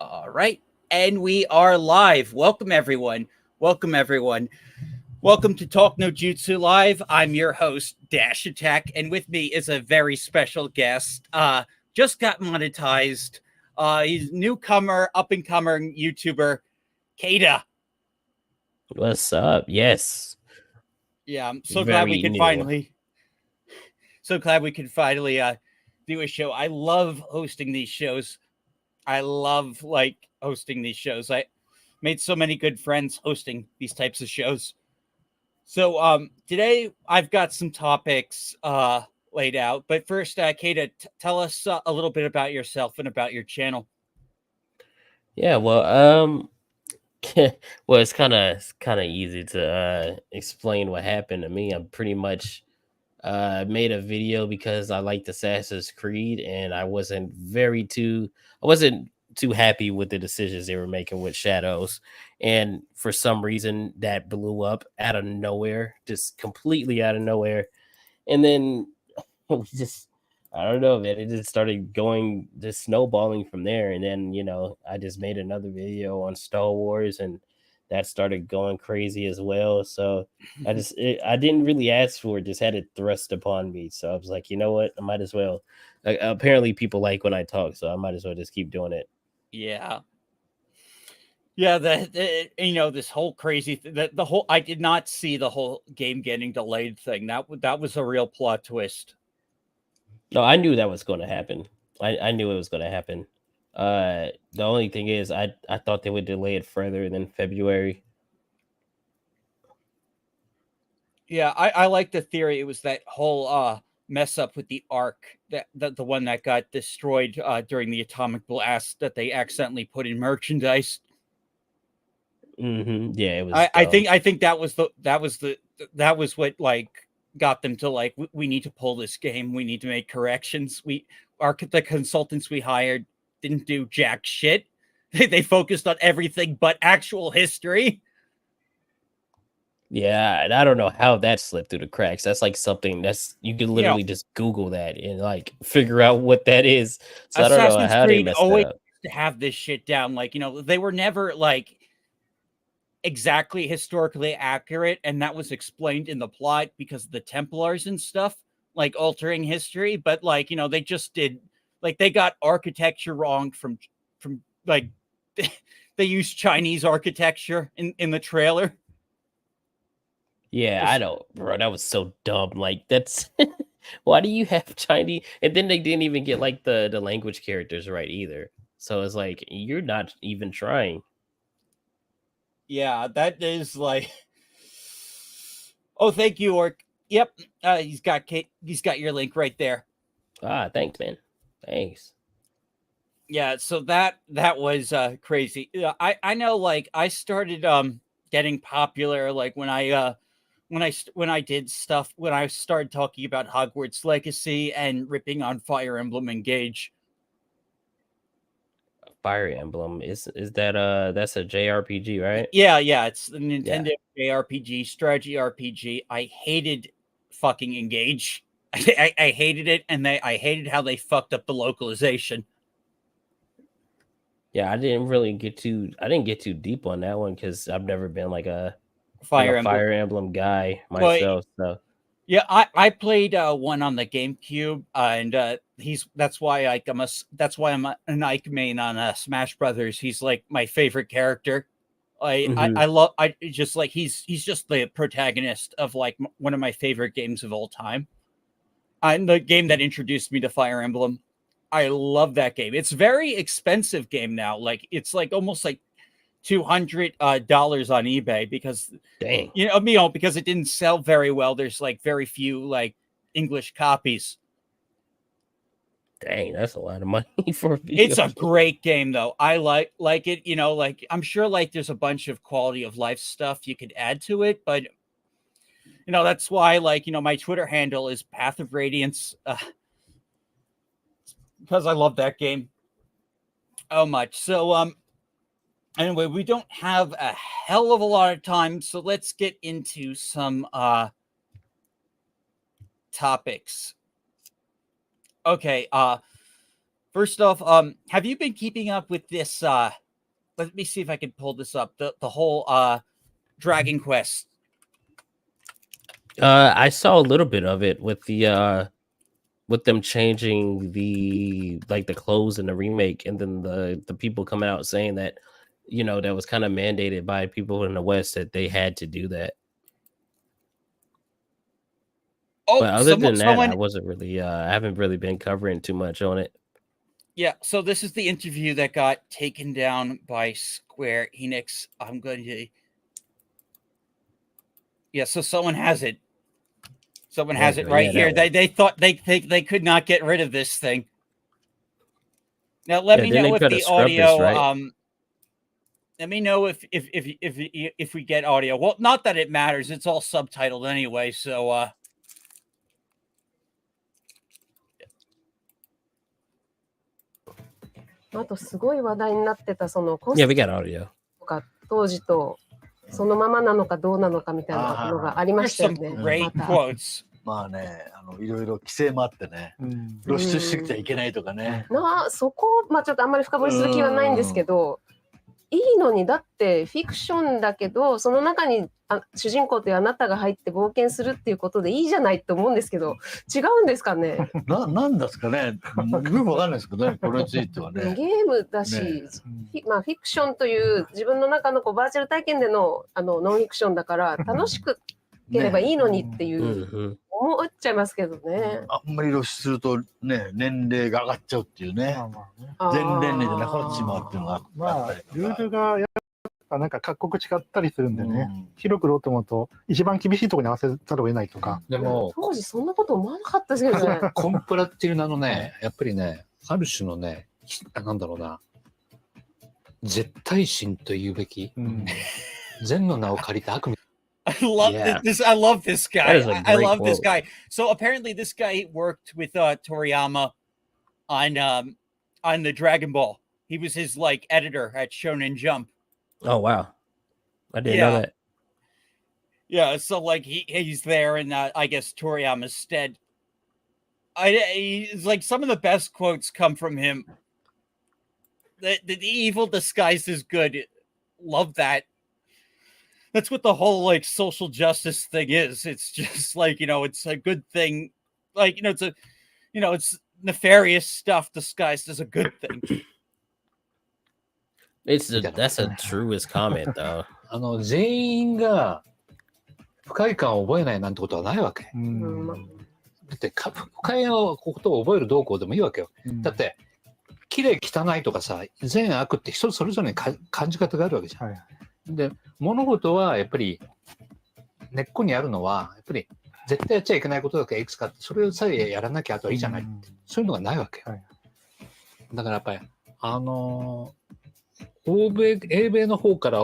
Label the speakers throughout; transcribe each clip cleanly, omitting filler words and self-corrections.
Speaker 1: All right. And we are live. Welcome, everyone. Welcome, everyone. Welcome to Talk No Jutsu Live. I'm your host, Dash Attack, and with me is a very special guest. Just got monetized. He's newcomer, up and coming YouTuber, Kaida.
Speaker 2: What's up? Yes.
Speaker 1: Yeah, I'm so glad we
Speaker 2: Very
Speaker 1: could
Speaker 2: new.
Speaker 1: finally. So glad we could finally do a show. I love hosting these shows. I love hosting these shows. I made so many good friends hosting these types of shows. So today I've got some topics laid out, but first, Kata, tell us a little bit about yourself and about your channel.
Speaker 2: Yeah, well, it's kind of easy to explain what happened to me. I'm pretty much made a video because I liked Assassin's Creed and I wasn't too happy with the decisions they were making with Shadows. And for some reason that blew up out of nowhere, just completely out of nowhere. And then it was just I don't know, man. It just started going just snowballing from there. And then, I just made another video on Star Wars and that started going crazy as well. So I didn't really ask for it, just had it thrust upon me. So I was like, you know what? I might as well. Like, apparently people like when I talk, so I might as well just keep doing it.
Speaker 1: Yeah, yeah. This whole crazy the whole I did not see the whole game getting delayed thing. That was a real plot twist.
Speaker 2: No, I knew that was going to happen. I knew it was going to happen. The only thing is, I thought they would delay it further than February.
Speaker 1: Yeah, I like the theory. It was that whole mess up with the arc that the one that got destroyed during the atomic blast that they accidentally put in merchandise.
Speaker 2: Yeah, it was
Speaker 1: I
Speaker 2: dumb.
Speaker 1: think I think that was what got them to we need to pull this game. We need to make corrections. The consultants we hired didn't do jack shit. They focused on everything but actual history.
Speaker 2: Yeah, and I don't know how that slipped through the cracks. That's like something that's you can
Speaker 1: You know,
Speaker 2: literally just Google that and like figure out what that is. So I don't know
Speaker 1: Assassin's
Speaker 2: how they
Speaker 1: Creed
Speaker 2: messed that
Speaker 1: always
Speaker 2: up.
Speaker 1: used to have this shit down. They were never exactly historically accurate, and that was explained in the plot because of the Templars and stuff, altering history. But they just did they got architecture wrong from they used Chinese architecture in the trailer.
Speaker 2: Yeah, I
Speaker 1: Just
Speaker 2: don't, bro. That was so dumb. Like that's why do you have Chinese? And then they didn't even get like the language characters right either. So it's like you're not even trying.
Speaker 1: yeah, that is oh, thank you, Orc. Yep, he's got your link right there.
Speaker 2: Ah, thanks, man. Thanks.
Speaker 1: Yeah, so that was crazy. Yeah, I know I started getting popular when I did stuff when I started talking about Hogwarts Legacy and ripping on Fire Emblem Engage.
Speaker 2: Fire Emblem is that that's a JRPG, right?
Speaker 1: Yeah, it's the
Speaker 2: Yeah.
Speaker 1: Nintendo JRPG strategy RPG. I hated fucking Engage. I hated it, and I hated how they fucked up the localization.
Speaker 2: Yeah, I didn't get too deep on that one because I've never been like a
Speaker 1: Fire Emblem.
Speaker 2: Fire Emblem guy
Speaker 1: Well,
Speaker 2: myself. So
Speaker 1: yeah, I played one on the GameCube, and he's that's why I'm an Ike main on Smash Brothers. He's like my favorite character.
Speaker 2: hmm
Speaker 1: I love I just he's just the protagonist of one of my favorite games of all time. And the game that introduced me to Fire Emblem. I love that game. It's very expensive game now. It's almost like $200 on eBay because
Speaker 2: dang,
Speaker 1: because it didn't sell very well. There's very few English copies.
Speaker 2: dang, that's a lot of money for a video
Speaker 1: It's a
Speaker 2: game.
Speaker 1: great game though. I like it. I'm sure there's a bunch of quality of life stuff you could add to it, but that's why my Twitter handle is Path of Radiance because I love that game so much. So anyway, we don't have a hell of a lot of time, so let's get into some topics. Okay, First off, have you been keeping up with this? Let me see if I can pull this up. The whole Dragon Quest.
Speaker 2: I saw a little bit of it with them changing the clothes in the remake, and then the people coming out saying that that was kind of mandated by people in the West that they had to do that.
Speaker 1: Oh,
Speaker 2: but other than that, I wasn't really I haven't really been covering too much on it.
Speaker 1: Yeah, so this is the interview that got taken down by Square Enix. I'm going to. Yeah, so someone has it. Someone has it right here. They thought they could not get rid of this thing. Now let me know if the audio. Let me know if we get audio. Well, not that it matters. It's all subtitled anyway. So.
Speaker 3: あとすごい話題になってたそのコストとか当時とそのままなのかどうなのかみたいなのがありましたよね。
Speaker 4: まあね、いろいろ規制もあってね、露出してきちゃいけないとかね。
Speaker 3: そこちょっとあんまり深掘りする気はないんですけど、いいのにだってフィクションだけどその中に主人公というあなたが入って冒険するっていうことでいいじゃないと思うんですけど、違うんですかね。
Speaker 4: なんですかね。よくわかんないですけどね、これについてはね。
Speaker 3: ゲームだし、フィクションという自分の中のバーチャル体験でのノンフィクションだから楽しくければいいのにっていう思っちゃいますけどね。
Speaker 4: あんまり露出するとね、年齢が上がっちゃうっていうね。全年齢じゃなくなってしまうっていうのがあったりとか。
Speaker 5: ルールがなんか各国違ったりするんでね、広く売ろうと思うと一番厳しいところに合わせざるを得ないとか。
Speaker 3: でも当時そんなこと思わなかったですけどね。
Speaker 6: コンプラっていう名のね、やっぱりね、ある種のね、なんだろうな、絶対心というべき、善の名を借りた悪夢。
Speaker 1: I love this. I love this guy. I love this guy. So apparently, this guy worked with Toriyama on the Dragon Ball. He was his editor at Shonen Jump.
Speaker 2: Oh wow, I didn't know that.
Speaker 1: Yeah, so he's there, and I guess Toriyama's stead. He's some of the best quotes come from him. The evil disguised as good. Love that. That's what the whole social justice thing is. It's just it's a good thing. It's nefarious stuff disguised as a good thing.
Speaker 2: That's a truest comment though.
Speaker 6: 全員が不快感を覚えないなんてことはないわけ。だって不快なことを覚える動向でもいいわけよ。だって綺麗汚いとかさ、善悪って人それぞれに感じ方があるわけじゃん。で、物事はやっぱり根っこにあるのはやっぱり絶対やっちゃいけないことだけいくつかあって、それさえやらなきゃあとはいいじゃないって、そういうのがないわけよ。だからやっぱり英米の方から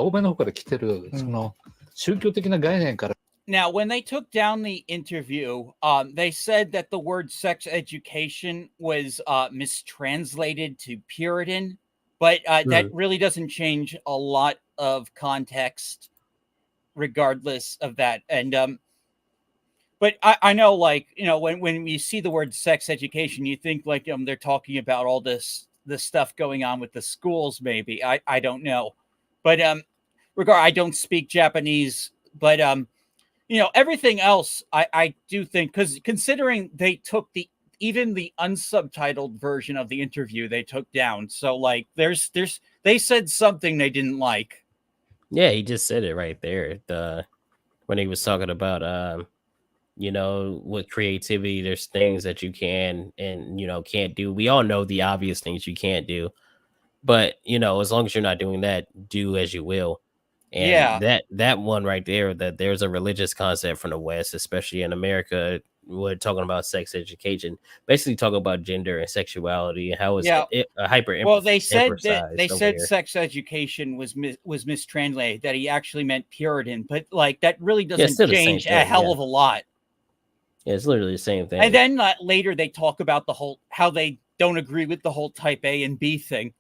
Speaker 6: 来てるその宗教的な概念から。
Speaker 1: Now, when they took down the interview, they said that the word sex education was mistranslated to Puritan, but that really doesn't change a lot of context regardless of that. And but I know when you see the word sex education, you think they're talking about all this stuff going on with the schools. Maybe I don't know, but I don't speak Japanese, but everything else I do think, because considering they took even the unsubtitled version of the interview they took down, so they said something they didn't like.
Speaker 2: Yeah, he just said it right there. When he was talking about with creativity, there's things that you can and can't do. We all know the obvious things you can't do, but as long as you're not doing that, do as you will. And that one right there, that there's a religious concept from the West, especially in America. We're talking about sex education, basically talking about gender and sexuality and how it's hyper.
Speaker 1: Well, they said sex education was mistranslated, that he actually meant Puritan, but that really doesn't change a hell of a lot.
Speaker 2: Yeah, it's literally the same thing.
Speaker 1: And then later they talk about how they don't agree with the whole type A and B thing.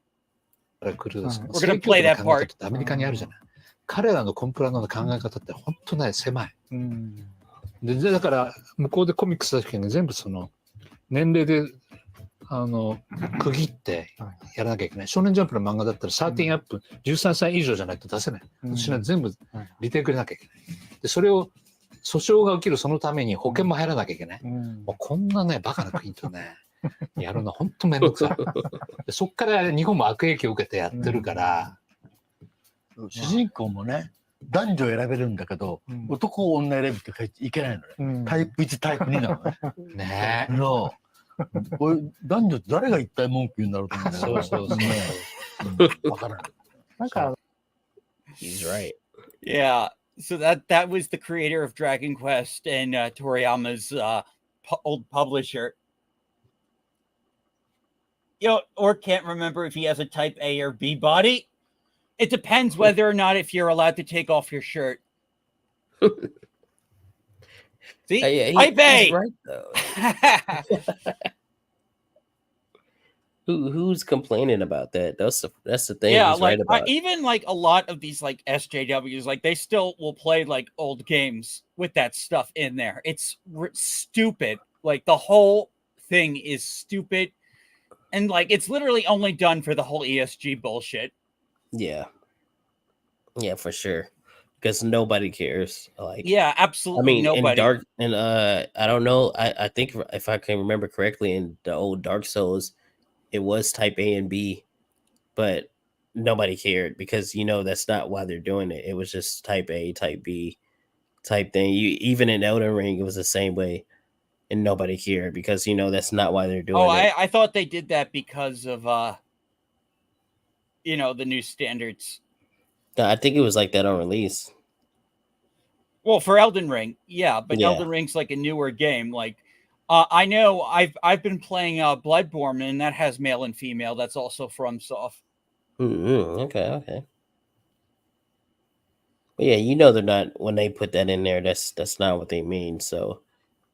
Speaker 1: We're going to play that part.
Speaker 6: アメリカにあるじゃない。彼らのコンプラの考え方って本当ね狭い。でだから向こうでコミックス出した時に全部その年齢で区切ってやらなきゃいけない。少年ジャンプの漫画だったら13アップ、13歳以上じゃないと出せない。私は全部リテイク入れなきゃいけない。で、それを訴訟が起きるそのために保険も入らなきゃいけない。もうこんなね、バカな国とね、やるの本当めんどくさい。でそっから日本も悪影響を受けてやってるから、
Speaker 4: 主人公もね、男女選べるんだけど、男女選ぶって書いていけないのね。タイプ1、タイプ2なのね。
Speaker 6: ねえ。
Speaker 4: これ男女誰が一体文句言うんだろうと思うんだよね。
Speaker 6: そうそう
Speaker 4: わからない。
Speaker 5: なんか、
Speaker 2: He's right.
Speaker 1: Yeah. So that was the creator of Dragon Quest and Toriyama's old publisher. Or can't remember if he has a type A or B body. It depends whether or not if you're allowed to take off your shirt. See, type A.
Speaker 2: He's right though. Who's complaining about that? That's the thing.
Speaker 1: Yeah,
Speaker 2: he's
Speaker 1: like
Speaker 2: right about.
Speaker 1: even like a lot of these like SJWs, like they still will play like old games with that stuff in there. It's stupid. Like the whole thing is stupid, and like it's literally only done for the whole ESG bullshit.
Speaker 2: Yeah, for sure. Because nobody cares. Like,
Speaker 1: yeah, absolutely.
Speaker 2: I mean,
Speaker 1: nobody.
Speaker 2: In Dark and I don't know. I think if I can remember correctly, in the old Dark Souls, it was type A and B, but nobody cared because that's not why they're doing it. It was just type A, type B, type thing. Even in Elden Ring, it was the same way, and nobody cared because that's not why they're doing it.
Speaker 1: I thought they did that because of the new standards.
Speaker 2: I think it was like that on release.
Speaker 1: Well, for Elden Ring, yeah, but Elden Ring's like a newer game. Like, I know I've been playing Bloodborne, and that has male and female. That's also FromSoft.
Speaker 2: Okay. But yeah, they're not when they put that in there. That's not what they mean. So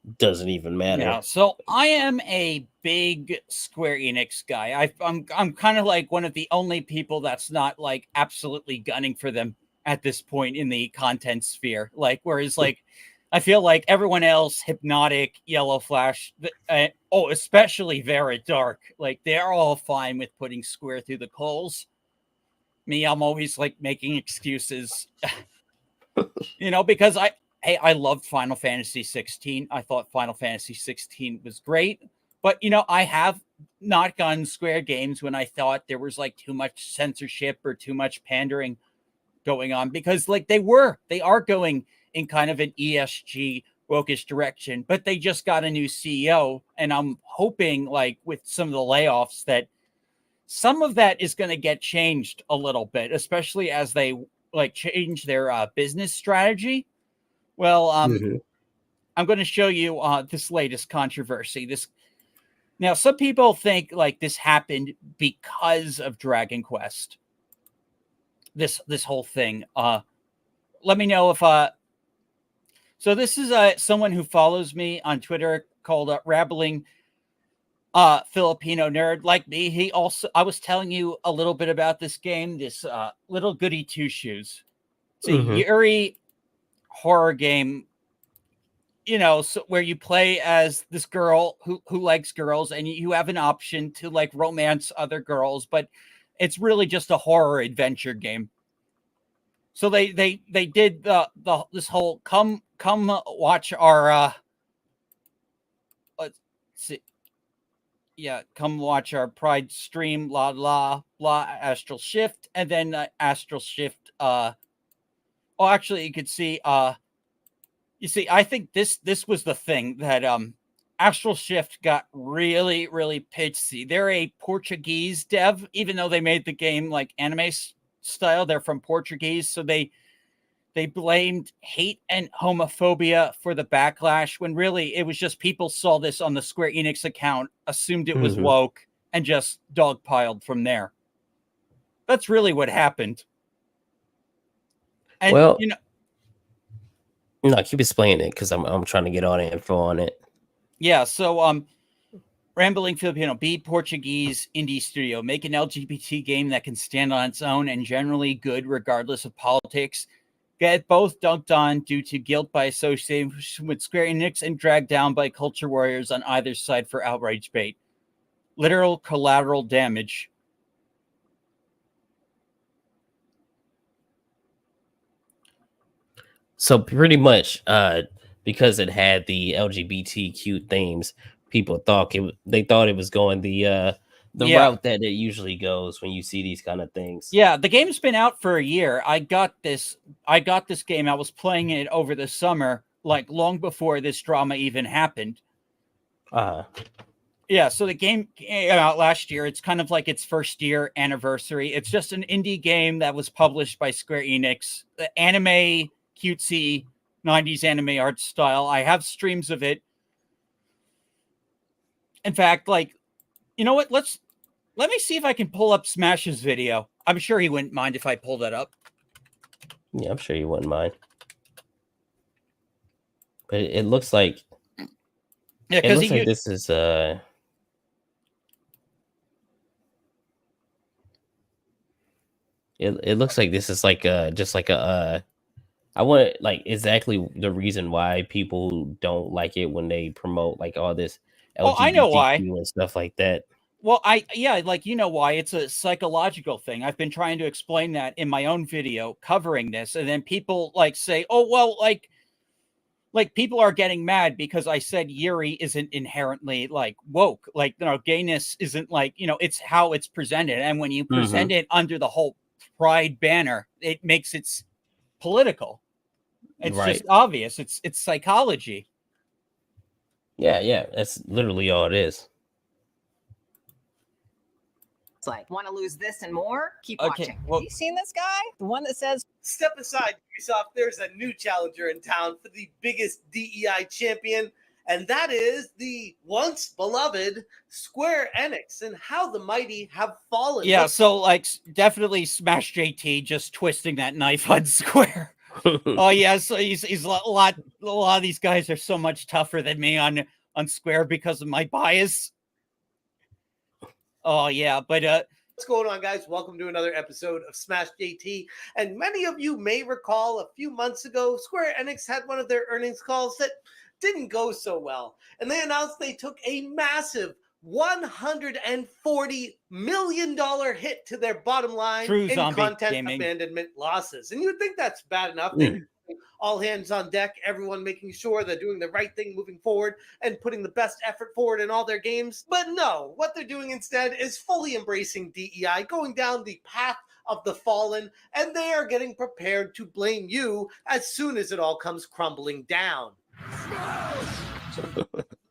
Speaker 2: it doesn't even matter.
Speaker 1: Yeah. So I am a big Square Enix guy. I'm kind of like one of the only people that's not like absolutely gunning for them at this point in the content sphere. Like, whereas like I feel like everyone else, Hypnotic, Yellow Flash, especially Vera Dark, like they're all fine with putting Square through the coals. Me, I'm always like making excuses, because I loved Final Fantasy 16. I thought Final Fantasy 16 was great, but I have not gotten Square games when I thought there was like too much censorship or too much pandering going on, because like they are going in kind of an ESG wokish direction, but they just got a new CEO, and I'm hoping like with some of the layoffs that some of that is going to get changed a little bit, especially as they like change their business strategy. Well, I'm going to show you this latest controversy. Now, some people think like this happened because of Dragon Quest. This whole thing. Let me know if so this is someone who follows me on Twitter called Rabbling Filipino Nerd like me. I was telling you a little bit about this game, this little goody two shoes. It's a Yuri horror game, so where you play as this girl who likes girls, and you have an option to like romance other girls, but it's really just a horror adventure game. So they did this whole come watch our let's see, yeah, come watch our Pride stream, blah blah blah, Astral Shift, and then Astral Shift. Actually, you could see. You see, I think this was the thing that Astral Shift got really, really pissy. They're a Portuguese dev, even though they made the game like anime style. They're from Portuguese, so they blamed hate and homophobia for the backlash, when really it was just people saw this on the Square Enix account, assumed it was woke, and just dogpiled from there. That's really what happened. And
Speaker 2: no, keep explaining it because I'm trying to get all the info on it.
Speaker 1: Yeah, so Rambling Filipino, be Portuguese indie studio, make an LGBT game that can stand on its own and generally good regardless of politics. Get both dunked on due to guilt by association with Square Enix and dragged down by culture warriors on either side for outrage bait. literal collateral damage.
Speaker 2: So pretty much, because it had the LGBTQ themes, people thought they thought it was going the
Speaker 1: Yeah.
Speaker 2: route that it usually goes when you see these kind of things.
Speaker 1: Yeah, the game's been out for a year. I got this game. I was playing it over the summer, like long before this drama even happened. Yeah, so the game came out last year. It's kind of like its first year anniversary. It's just an indie game that was published by Square Enix. The anime, cutesy 90s anime art style. I have streams of it. In fact, like, you know what? Let me see if I can pull up Smash's video. I'm sure he wouldn't mind if I pull that up.
Speaker 2: Yeah, I'm sure you wouldn't mind. But it looks like
Speaker 1: because
Speaker 2: like this is it looks like this is like just like a I want like exactly the reason why people don't like it when they promote like all this LGBTQ
Speaker 1: I know why.
Speaker 2: and stuff like that.
Speaker 1: Well, like, you know why. It's a psychological thing. I've been trying to explain that in my own video covering this, and then people like say, oh, well, like people are getting mad because I said Yuri isn't inherently like woke. Like, you know, gayness isn't like, you know, it's how it's presented. And when you present it under the whole pride banner, it makes it political. It's just obvious. It's psychology.
Speaker 2: Yeah, that's literally all it is.
Speaker 7: It's like, want to lose this and more? Keep
Speaker 1: Okay,
Speaker 7: watching.
Speaker 1: well-
Speaker 7: Have you seen this guy? The one that says,
Speaker 8: Step aside, Ubisoft. There's a new challenger in town for the biggest DEI champion, and that is the once beloved Square Enix and how the mighty have fallen.
Speaker 1: Yeah, so like definitely Smash JT just twisting that knife on Square. Oh yeah, so he's a lot of these guys are so much tougher than me on Square because of my bias. Oh yeah, but
Speaker 8: What's going on, guys? Welcome to another episode of Smash JT. And many of you may recall a few months ago, Square Enix had one of their earnings calls that didn't go so well. And they announced they took a massive $140 million hit to their bottom line
Speaker 1: True
Speaker 8: in
Speaker 1: zombie
Speaker 8: content
Speaker 1: gaming.
Speaker 8: abandonment losses. And you'd think that's bad enough. They all hands on deck, everyone making sure they're doing the right thing moving forward and putting the best effort forward in all their games. But no, what they're doing instead is fully embracing DEI, going down the path of the fallen, and they are getting prepared to blame you as soon as it all comes crumbling down.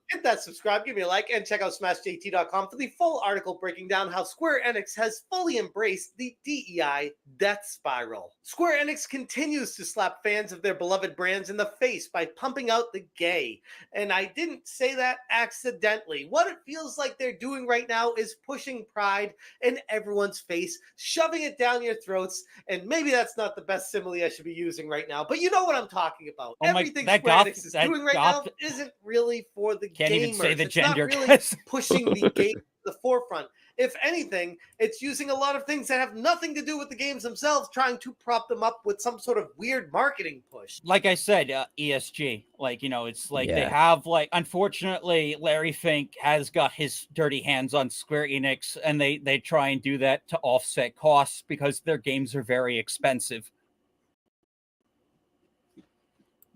Speaker 8: Hit that subscribe, give me a like, and check out SmashJT.com for the full article breaking down how Square Enix has fully embraced the DEI death spiral. Square Enix continues to slap fans of their beloved brands in the face by pumping out the gay. And I didn't say that accidentally. What it feels like they're doing right now is pushing pride in everyone's face, shoving it down your throats, and maybe that's not the best simile I should be using right now, but you know what I'm talking about.
Speaker 1: Oh my-
Speaker 8: Everything
Speaker 1: that
Speaker 8: Square
Speaker 1: goth-
Speaker 8: Enix is
Speaker 1: that
Speaker 8: doing right
Speaker 1: goth-
Speaker 8: now isn't really for the
Speaker 1: can't even say
Speaker 8: gamers.
Speaker 1: the
Speaker 8: It's
Speaker 1: gender.
Speaker 8: not really
Speaker 1: guys.
Speaker 8: pushing the game to the forefront. If anything, it's using a lot of things that have nothing to do with the games themselves, trying to prop them up with some sort of weird marketing push.
Speaker 1: Like I said, ESG, like, you know, it's like they
Speaker 2: Yeah.
Speaker 1: have, like, unfortunately, Larry Fink has got his dirty hands on Square Enix, and they try and do that to offset costs because their games are very expensive.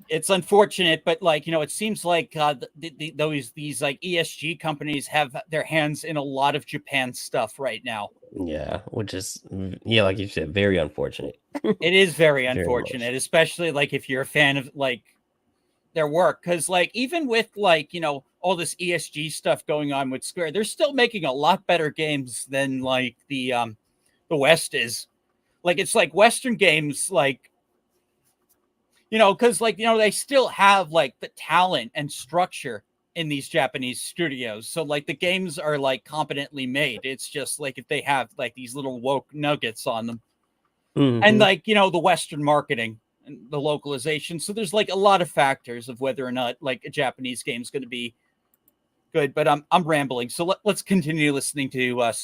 Speaker 1: It's unfortunate, but like, you know, it seems like these like ESG companies have their hands in a lot of Japan stuff right now.
Speaker 2: Yeah, which is like you said, very unfortunate.
Speaker 1: It is very
Speaker 2: Very
Speaker 1: unfortunate,
Speaker 2: much.
Speaker 1: especially like if you're a fan of like their work, because like even with like, you know, all this ESG stuff going on with Square, they're still making a lot better games than like the West is. Like it's like Western games, like, you know, because like, you know, they still have like the talent and structure in these Japanese studios. So like the games are like competently made. It's just like if they have like these little woke nuggets on them. And like, you know, the Western marketing and the localization. So there's like a lot of factors of whether or not like a Japanese game is going to be good. But I'm rambling. So let's continue listening to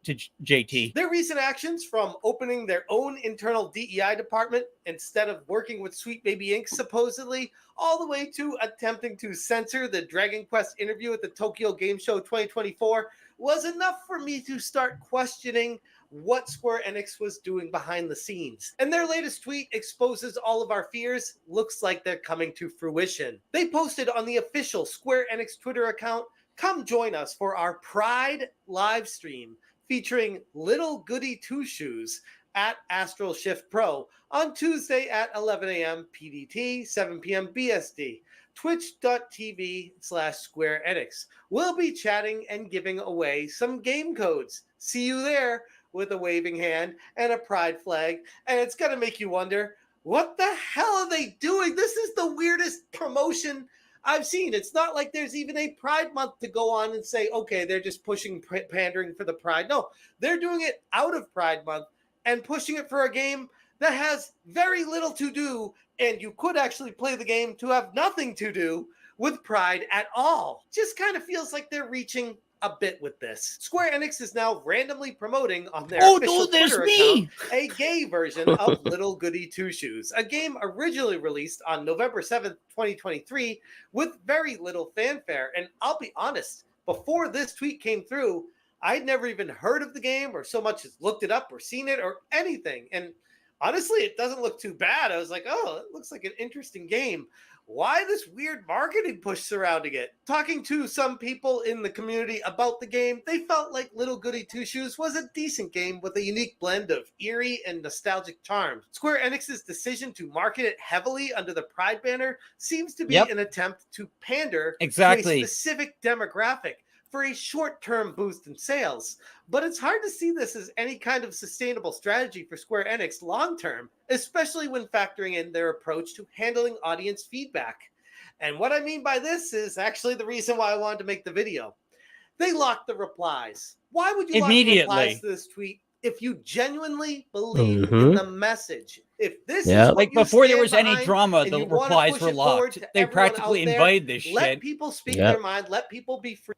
Speaker 1: to JT.
Speaker 8: Their recent actions, from opening their own internal DEI department instead of working with Sweet Baby Inc. supposedly, all the way to attempting to censor the Dragon Quest interview at the Tokyo Game Show 2024, was enough for me to start questioning what Square Enix was doing behind the scenes. And their latest tweet exposes all of our fears. Looks like they're coming to fruition. They posted on the official Square Enix Twitter account, "Come join us for our Pride live stream featuring Little Goody Two Shoes at Astral Shift Pro on Tuesday at 11 a.m. PDT, 7 p.m. BSD. Twitch.tv/Square Enix. We'll be chatting and giving away some game codes. See you there," with a waving hand and a pride flag. And it's going to make you wonder, what the hell are they doing? This is the weirdest promotion I've seen. It's not like there's even a Pride Month to go on and say, okay, they're just pushing pandering for the Pride. No, they're doing it out of Pride Month and pushing it for a game that has very little to do, and you could actually play the game to have nothing to do with Pride at all. Just kind of feels like they're reaching a bit with this. Square Enix is now randomly promoting on their official Twitter account a gay version of Little Goody Two Shoes, a game originally released on November 7th, 2023, with very little fanfare. And I'll be honest, before this tweet came through, I'd never even heard of the game or so much as looked it up or seen it or anything. And honestly, it doesn't look too bad. I was like, oh, it looks like an interesting game. Why this weird marketing push surrounding it? Talking to some people in the community about the game, they felt like Little Goody Two Shoes was a decent game with a unique blend of eerie and nostalgic charms. Square Enix's decision to market it heavily under the Pride banner seems to be an attempt to pander to a specific demographic for a short-term boost in sales. But it's hard to see this as any kind of sustainable strategy for Square Enix long-term, especially when factoring in their approach to handling audience feedback. And what I mean by this is actually the reason why I wanted to make the video. They locked the replies. Why would you lock the replies to this tweet if you genuinely believe in the message? If this is what
Speaker 1: like
Speaker 8: you
Speaker 1: before there was
Speaker 8: stand
Speaker 1: any
Speaker 8: behind
Speaker 1: drama,
Speaker 8: and
Speaker 1: the
Speaker 8: you wanna
Speaker 1: replies
Speaker 8: push
Speaker 1: were
Speaker 8: it forward
Speaker 1: locked.
Speaker 8: to
Speaker 1: They
Speaker 8: everyone
Speaker 1: practically
Speaker 8: out there,
Speaker 1: invited this
Speaker 8: let
Speaker 1: shit.
Speaker 8: people speak their mind. Let people be free.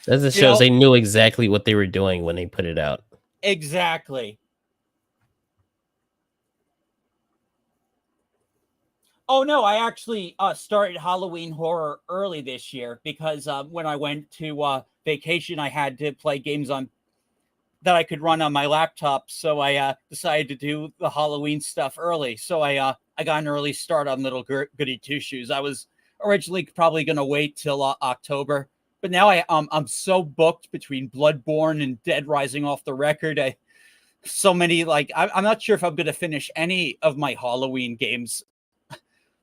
Speaker 2: That just shows they knew exactly what they were doing when they put it out.
Speaker 1: Exactly. Oh no, I actually started Halloween Horror early this year because when I went to vacation, I had to play games on that I could run on my laptop. So I decided to do the Halloween stuff early. So I got an early start on Little Goody Two Shoes. I was originally probably going to wait till October, but now I'm so booked between Bloodborne and Dead Rising off the record. So many, like, I'm not sure if I'm going to finish any of my Halloween games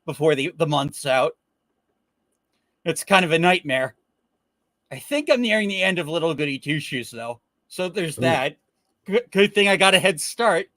Speaker 1: before the month's out. It's kind of a nightmare. I think I'm nearing the end of Little Goody Two Shoes, though. So there's that. Good thing I got a head start.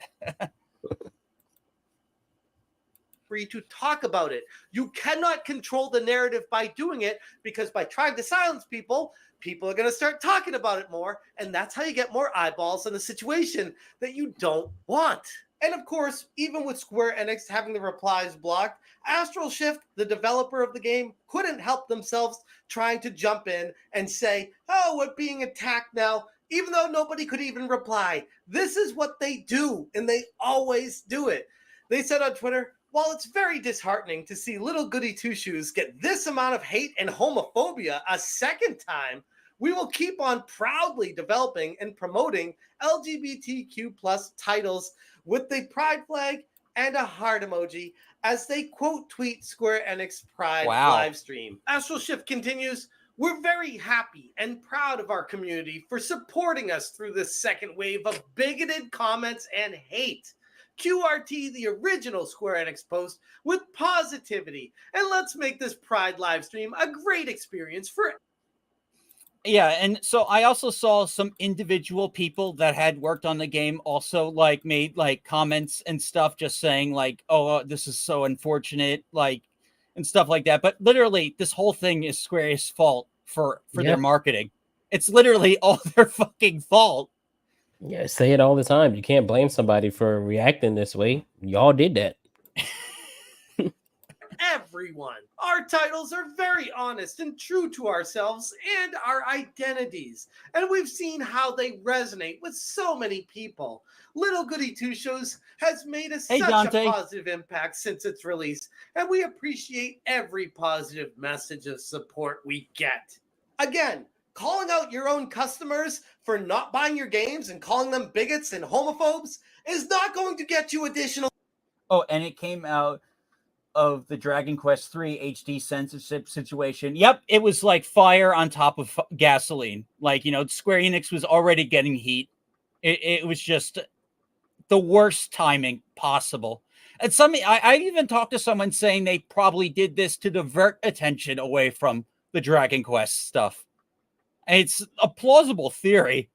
Speaker 8: Free to talk about it. You cannot control the narrative by doing it, because by trying to silence people, people are going to start talking about it more, and that's how you get more eyeballs on a situation that you don't want. And of course, even with Square Enix having the replies blocked, Astral Shift, the developer of the game, couldn't help themselves trying to jump in and say, oh, we're being attacked now, even though nobody could even reply. This is what they do, and they always do it. They said on Twitter, while it's very disheartening to see Little Goody Two Shoes get this amount of hate and homophobia a second time, we will keep on proudly developing and promoting LGBTQ plus titles with the pride flag and a heart emoji as they quote tweet Square Enix Pride live stream. Astral Shift continues, we're very happy and proud of our community for supporting us through this second wave of bigoted comments and hate. QRT the original Square Enix post with positivity, and let's make this Pride live stream a great experience for.
Speaker 1: Yeah, and so I also saw some individual people that had worked on the game also like made like comments and stuff just saying like, oh, this is so unfortunate, like, and stuff like that. But literally this whole thing is Square's fault for their marketing. It's literally all their fucking fault.
Speaker 2: Yeah, I say it all the time. You can't blame somebody for reacting this way. Y'all did that.
Speaker 8: everyone. Our titles are very honest and true to ourselves and our identities, and we've seen how they resonate with so many people. Little Goody Two Shows has made
Speaker 1: Hey,
Speaker 8: such
Speaker 1: Dante.
Speaker 8: a positive impact since its release, and we appreciate every positive message of support we get. Again, calling out your own customers for not buying your games and calling them bigots and homophobes is not going to get you additional.
Speaker 1: Oh, and it came out of the Dragon Quest III HD censorship situation. Yep, it was like fire on top of gasoline. Like, you know, Square Enix was already getting heat. It was just the worst timing possible. And I even talked to someone saying they probably did this to divert attention away from the Dragon Quest stuff. And it's a plausible theory.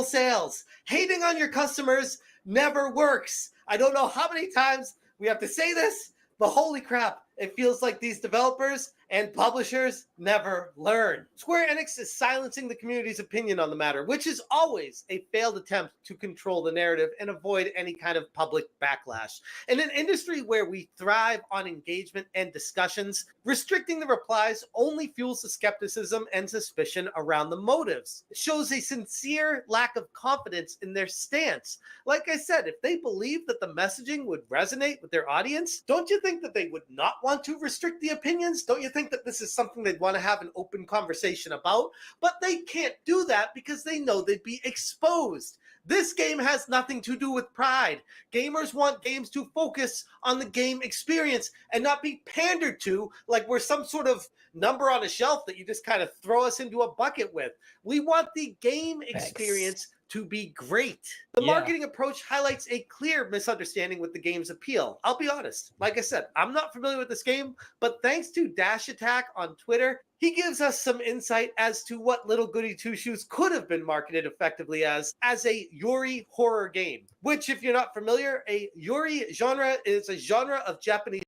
Speaker 8: Sales. Hating on your customers never works. I don't know how many times we have to say this, but holy crap, it feels like these developers and publishers never learn. Square Enix is silencing the community's opinion on the matter, which is always a failed attempt to control the narrative and avoid any kind of public backlash. In an industry where we thrive on engagement and discussions, restricting the replies only fuels the skepticism and suspicion around the motives. It shows a sincere lack of confidence in their stance. Like I said, if they believe that the messaging would resonate with their audience, don't you think that they would not want to restrict the opinions? Don't you think that this is something they'd want to have an open conversation about? But they can't do that because they know they'd be exposed. This game has nothing to do with pride. Gamers want games to focus on the game experience and not be pandered to like we're some sort of number on a shelf that you just kind of throw us into a bucket with. We want the game experience to be great. The marketing approach highlights a clear misunderstanding with the game's appeal. I'll be honest, like I said, I'm not familiar with this game, but thanks to Dash Attack on Twitter, he gives us some insight as to what Little Goody Two Shoes could have been marketed effectively as a Yuri horror game, which, if you're not familiar, a Yuri genre is a genre of Japanese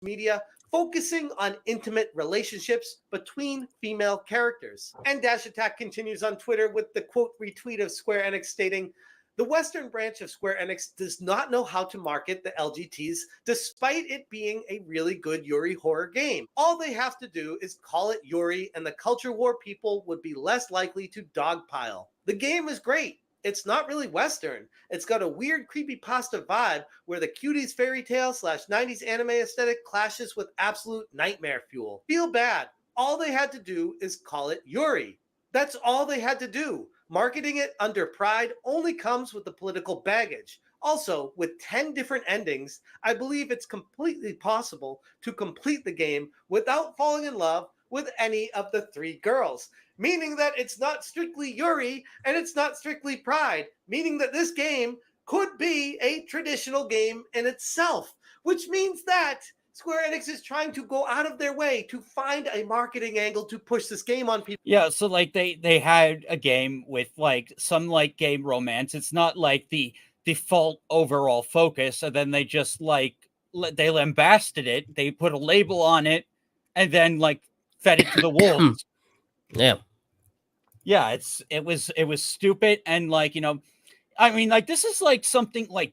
Speaker 8: media focusing on intimate relationships between female characters. And Dash Attack continues on Twitter with the quote retweet of Square Enix stating, "The Western branch of Square Enix does not know how to market the LGTs despite it being a really good Yuri horror game. All they have to do is call it Yuri and the culture war people would be less likely to dogpile. The game is great. It's not really Western. It's got a weird creepypasta vibe where the cuties fairy tale / 90s anime aesthetic clashes with absolute nightmare fuel. Feel bad. All they had to do is call it Yuri. That's all they had to do. Marketing it under pride only comes with the political baggage. Also, with 10 different endings, I believe it's completely possible to complete the game without falling in love with any of the 3 girls. Meaning that it's not strictly Yuri and it's not strictly pride. Meaning that this game could be a traditional game in itself. Which means that Square Enix is trying to go out of their way to find a marketing angle to push this game on people."
Speaker 1: Yeah, so like they had a game with like some like gay romance. It's not like the default overall focus, and then they just like they lambasted it. They put a label on it, and then like fed it to the wolves. Yeah, it was stupid, and like, you know, I mean, like this is like something like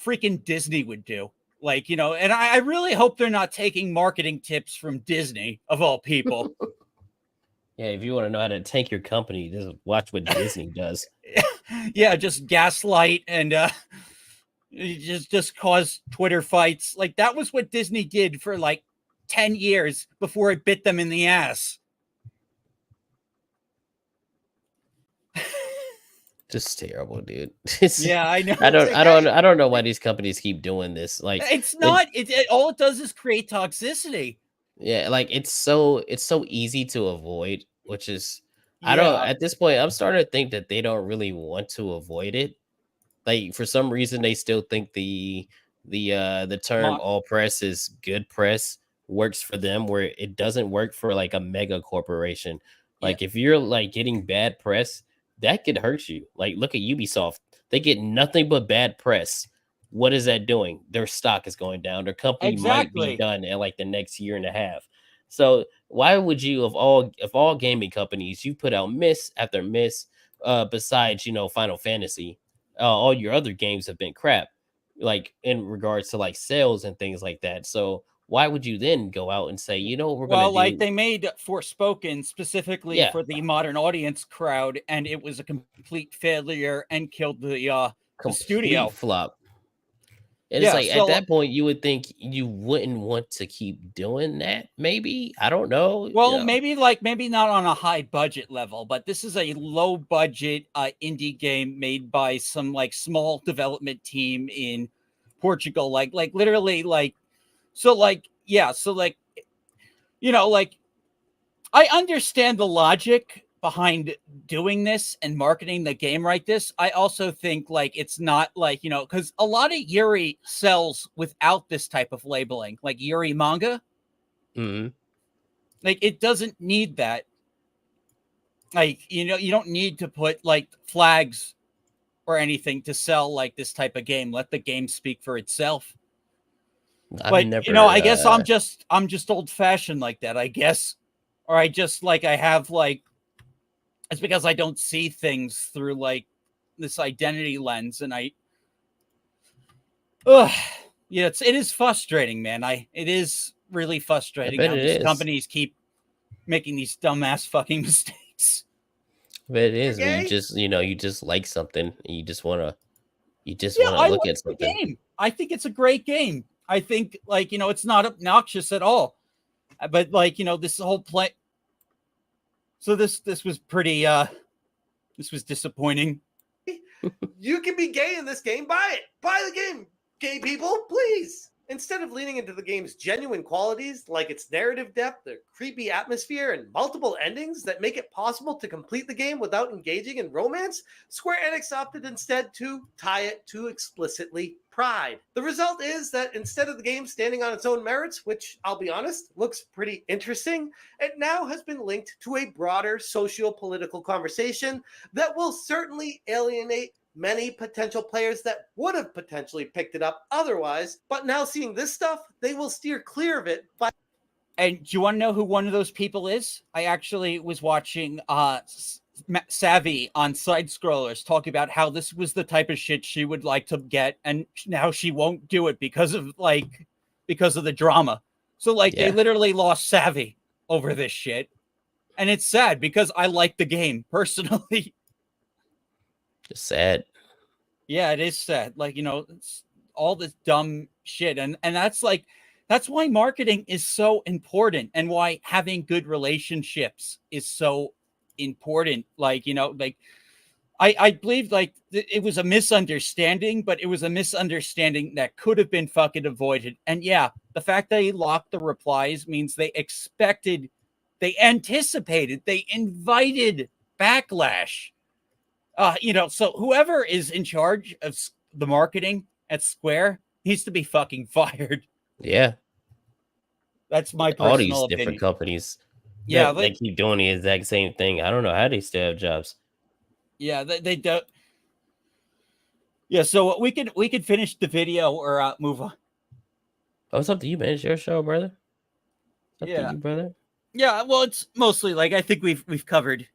Speaker 1: freaking Disney would do. Like, you know, and I really hope they're not taking marketing tips from Disney, of all people.
Speaker 2: Yeah, if you want to know how to tank your company, just watch what Disney does.
Speaker 1: Yeah, just gaslight and just cause Twitter fights. Like that was what Disney did for like 10 years before it bit them in the ass.
Speaker 2: Just terrible, dude.
Speaker 1: Yeah, I know.
Speaker 2: I don't know why these companies keep doing this. Like
Speaker 1: it's not. All it does is create toxicity.
Speaker 2: Yeah, like it's so easy to avoid, which is I don't at this point I'm starting to think that they don't really want to avoid it. Like for some reason they still think the term all press is good press works for them, where it doesn't work for like a mega corporation. Like if you're like getting bad press, that could hurt you. Like look at Ubisoft. They get nothing but bad press. What is that doing? Their stock is going down. Their company might be done in like the next year and a half. So why would you, of all gaming companies, you put out miss after miss, besides, you know, Final Fantasy, all your other games have been crap, like in regards to like sales and things like that. So why would you then go out and say, you know what we're
Speaker 1: Well,
Speaker 2: gonna
Speaker 1: like
Speaker 2: do?
Speaker 1: they made Forspoken specifically
Speaker 2: Yeah.
Speaker 1: for the modern audience crowd, and it was a complete failure and killed the studio.
Speaker 2: Complete flop. And
Speaker 1: Yeah,
Speaker 2: it's like
Speaker 1: so
Speaker 2: at that point you would think you wouldn't want to keep doing that, maybe. I don't know. you
Speaker 1: well,
Speaker 2: know.
Speaker 1: maybe not on a high budget level, but this is a low budget indie game made by some like small development team in Portugal. Like literally like so like yeah, so like you know like I understand the logic behind doing this and marketing the game like this. I also think like it's not like, you know, because a lot of Yuri sells without this type of labeling, like Yuri manga.
Speaker 2: Mhm.
Speaker 1: Like it doesn't need that. Like, you know, you don't need to put like flags or anything to sell like this type of game. Let the game speak for itself.
Speaker 2: I've
Speaker 1: But
Speaker 2: never
Speaker 1: you know, I guess I'm just old fashioned like that, I guess. Or I just like I have like it's because I don't see things through like this identity lens, and yeah, it is frustrating, man. It is really frustrating
Speaker 2: bet
Speaker 1: how
Speaker 2: it
Speaker 1: these
Speaker 2: is.
Speaker 1: companies keep making these dumbass fucking mistakes.
Speaker 2: But it is when
Speaker 8: Okay.
Speaker 2: you just like something and you just wanna
Speaker 1: Yeah, I
Speaker 2: look
Speaker 1: like
Speaker 2: at
Speaker 1: the
Speaker 2: something.
Speaker 1: game. I think it's a great game. I think like, you know, it's not obnoxious at all. But like, you know, this whole play. So this was pretty this was disappointing.
Speaker 8: You can be gay in this game. Buy it. Buy the game, gay people, please. Instead of leaning into the game's genuine qualities, like its narrative depth, the creepy atmosphere, and multiple endings that make it possible to complete the game without engaging in romance, Square Enix opted instead to tie it to explicitly pride. The result is that instead of the game standing on its own merits, which I'll be honest, looks pretty interesting, it now has been linked to a broader socio-political conversation that will certainly alienate many potential players that would have potentially picked it up otherwise, but now seeing this stuff, they will steer clear of it by.
Speaker 1: And do you want to know who one of those people is? I actually was watching Savvy on Side Scrollers talk about how this was the type of shit she would like to get, and now she won't do it because of the drama. So like they
Speaker 2: Yeah.
Speaker 1: literally lost Savvy over this shit. And it's sad because I like the game personally.
Speaker 2: Just sad.
Speaker 1: Yeah, it is sad. Like, you know, it's all this dumb shit. And that's why marketing is so important, and why having good relationships is so important. Like, you know, like I believe like it was a misunderstanding, but it was a misunderstanding that could have been fucking avoided. And yeah, the fact they locked the replies means they anticipated, they invited backlash. You know, so whoever is in charge of the marketing at Square needs to be fucking fired.
Speaker 2: Yeah.
Speaker 1: That's my
Speaker 2: All these
Speaker 1: personal
Speaker 2: different
Speaker 1: opinion.
Speaker 2: companies.
Speaker 1: Yeah,
Speaker 2: they keep doing the exact same thing. I don't know how they still have jobs.
Speaker 1: Yeah, they don't. Yeah, so we could finish the video or move on.
Speaker 2: Oh, it's up to you, man. It's your show, brother. It's up to
Speaker 1: Yeah.
Speaker 2: you, brother.
Speaker 1: Yeah, well, it's mostly like I think we've covered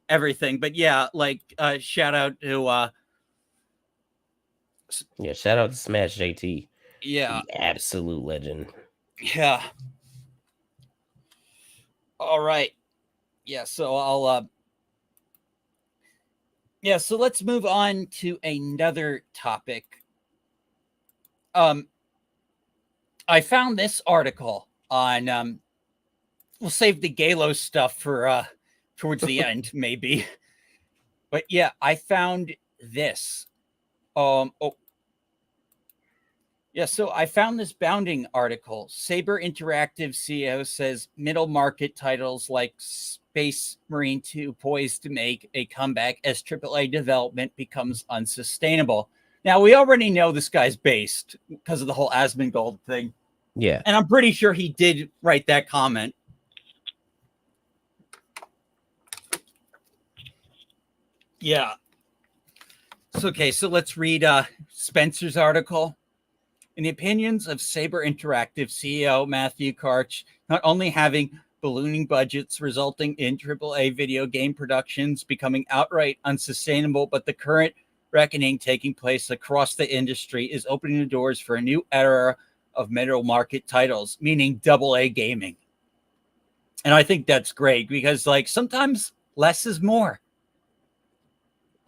Speaker 1: everything, but yeah, like shout out to
Speaker 2: Yeah, shout out to Smash JT.
Speaker 1: yeah,
Speaker 2: The absolute legend.
Speaker 1: yeah. All right. Yeah, so I'll yeah, so let's move on to another topic. I found this article on we'll save the Galo stuff for towards the end, maybe. But yeah, I found this. Yeah, so I found this Bounding article. Saber Interactive CEO says middle market titles like Space Marine 2 poised to make a comeback as AAA development becomes unsustainable. Now, we already know this guy's based because of the whole Asmongold thing.
Speaker 2: Yeah.
Speaker 1: And I'm pretty sure he did write that comment. Yeah. So, okay, so let's read Spencer's article. In the opinions of Saber Interactive CEO Matthew Karch, not only having ballooning budgets resulting in AAA video game productions becoming outright unsustainable, but the current reckoning taking place across the industry is opening the doors for a new era of middle market titles, meaning AA gaming. And I think that's great because like sometimes less is more.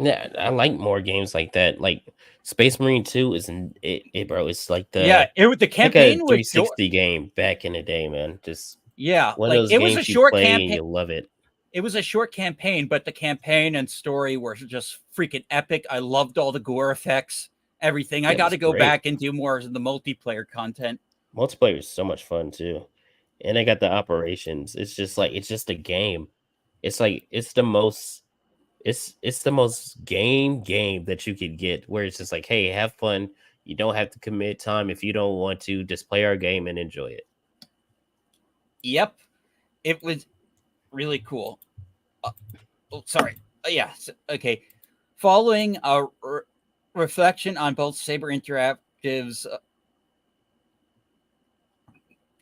Speaker 2: Yeah, I like more games like that. Like Space Marine 2 isn't it, bro. It's like the
Speaker 1: The
Speaker 2: like a
Speaker 1: campaign was
Speaker 2: 360 game back in the day, man. Just one of
Speaker 1: like
Speaker 2: those
Speaker 1: it was a
Speaker 2: games you
Speaker 1: short
Speaker 2: play and
Speaker 1: campaign.
Speaker 2: you love it.
Speaker 1: It was a short campaign, but the campaign and story were just freaking epic. I loved all the gore effects, everything. I
Speaker 2: It
Speaker 1: got
Speaker 2: was
Speaker 1: to go
Speaker 2: great.
Speaker 1: back and do more of the multiplayer content.
Speaker 2: Multiplayer is so much fun too. And they got the operations. It's just like it's just a game. It's like it's the most game that you could get where it's just like, hey, have fun. You don't have to commit time if you don't want to. Just play our game and enjoy it.
Speaker 1: Yep. It was really cool. Sorry. Okay. Following a reflection on both Saber Interactive's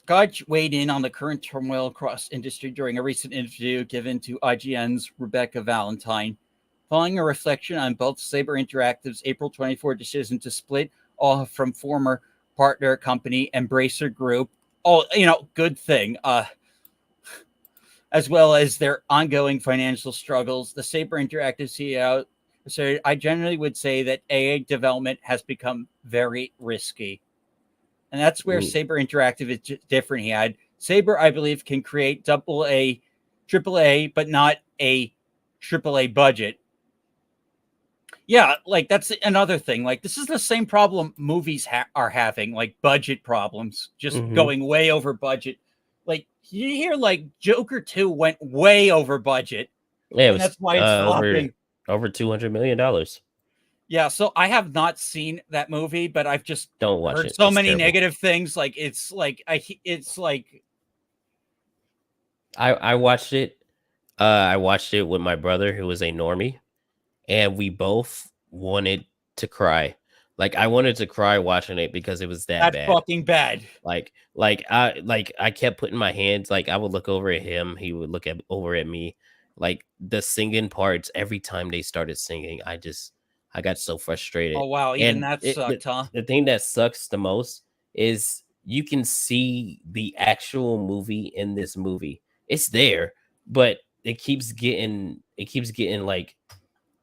Speaker 1: Gudge weighed in on the current turmoil across industry during a recent interview given to IGN's Rebecca Valentine. Following a reflection on both Saber Interactive's April 24 decision to split off from former partner company Embracer Group. Oh, good thing. As well as their ongoing financial struggles, the Saber Interactive CEO said, I generally would say that AA development has become very risky. And that's where Saber Interactive is different. He had Saber, I believe, can create AA, AAA, but not a AAA budget. Yeah, like that's another thing. Like this is the same problem movies are having, like budget problems, just going way over budget. Like you hear, like Joker 2 went way over budget.
Speaker 2: Yeah, it was
Speaker 1: that's why it's flopping.
Speaker 2: Over $200 million.
Speaker 1: Yeah, so I have not seen that movie, but I've just
Speaker 2: don't watch
Speaker 1: heard
Speaker 2: it.
Speaker 1: So many negative things. Like
Speaker 2: I watched it. I watched it with my brother, who was a normie, and we both wanted to cry. Like I wanted to cry watching it because it was that bad.
Speaker 1: Fucking bad.
Speaker 2: Like I kept putting my hands, like I would look over at him, he would look over at me. Like the singing parts, every time they started singing, I got so frustrated.
Speaker 1: Oh wow, even that sucked, huh?
Speaker 2: The thing that sucks the most is you can see the actual movie in this movie. It's there, but it keeps getting like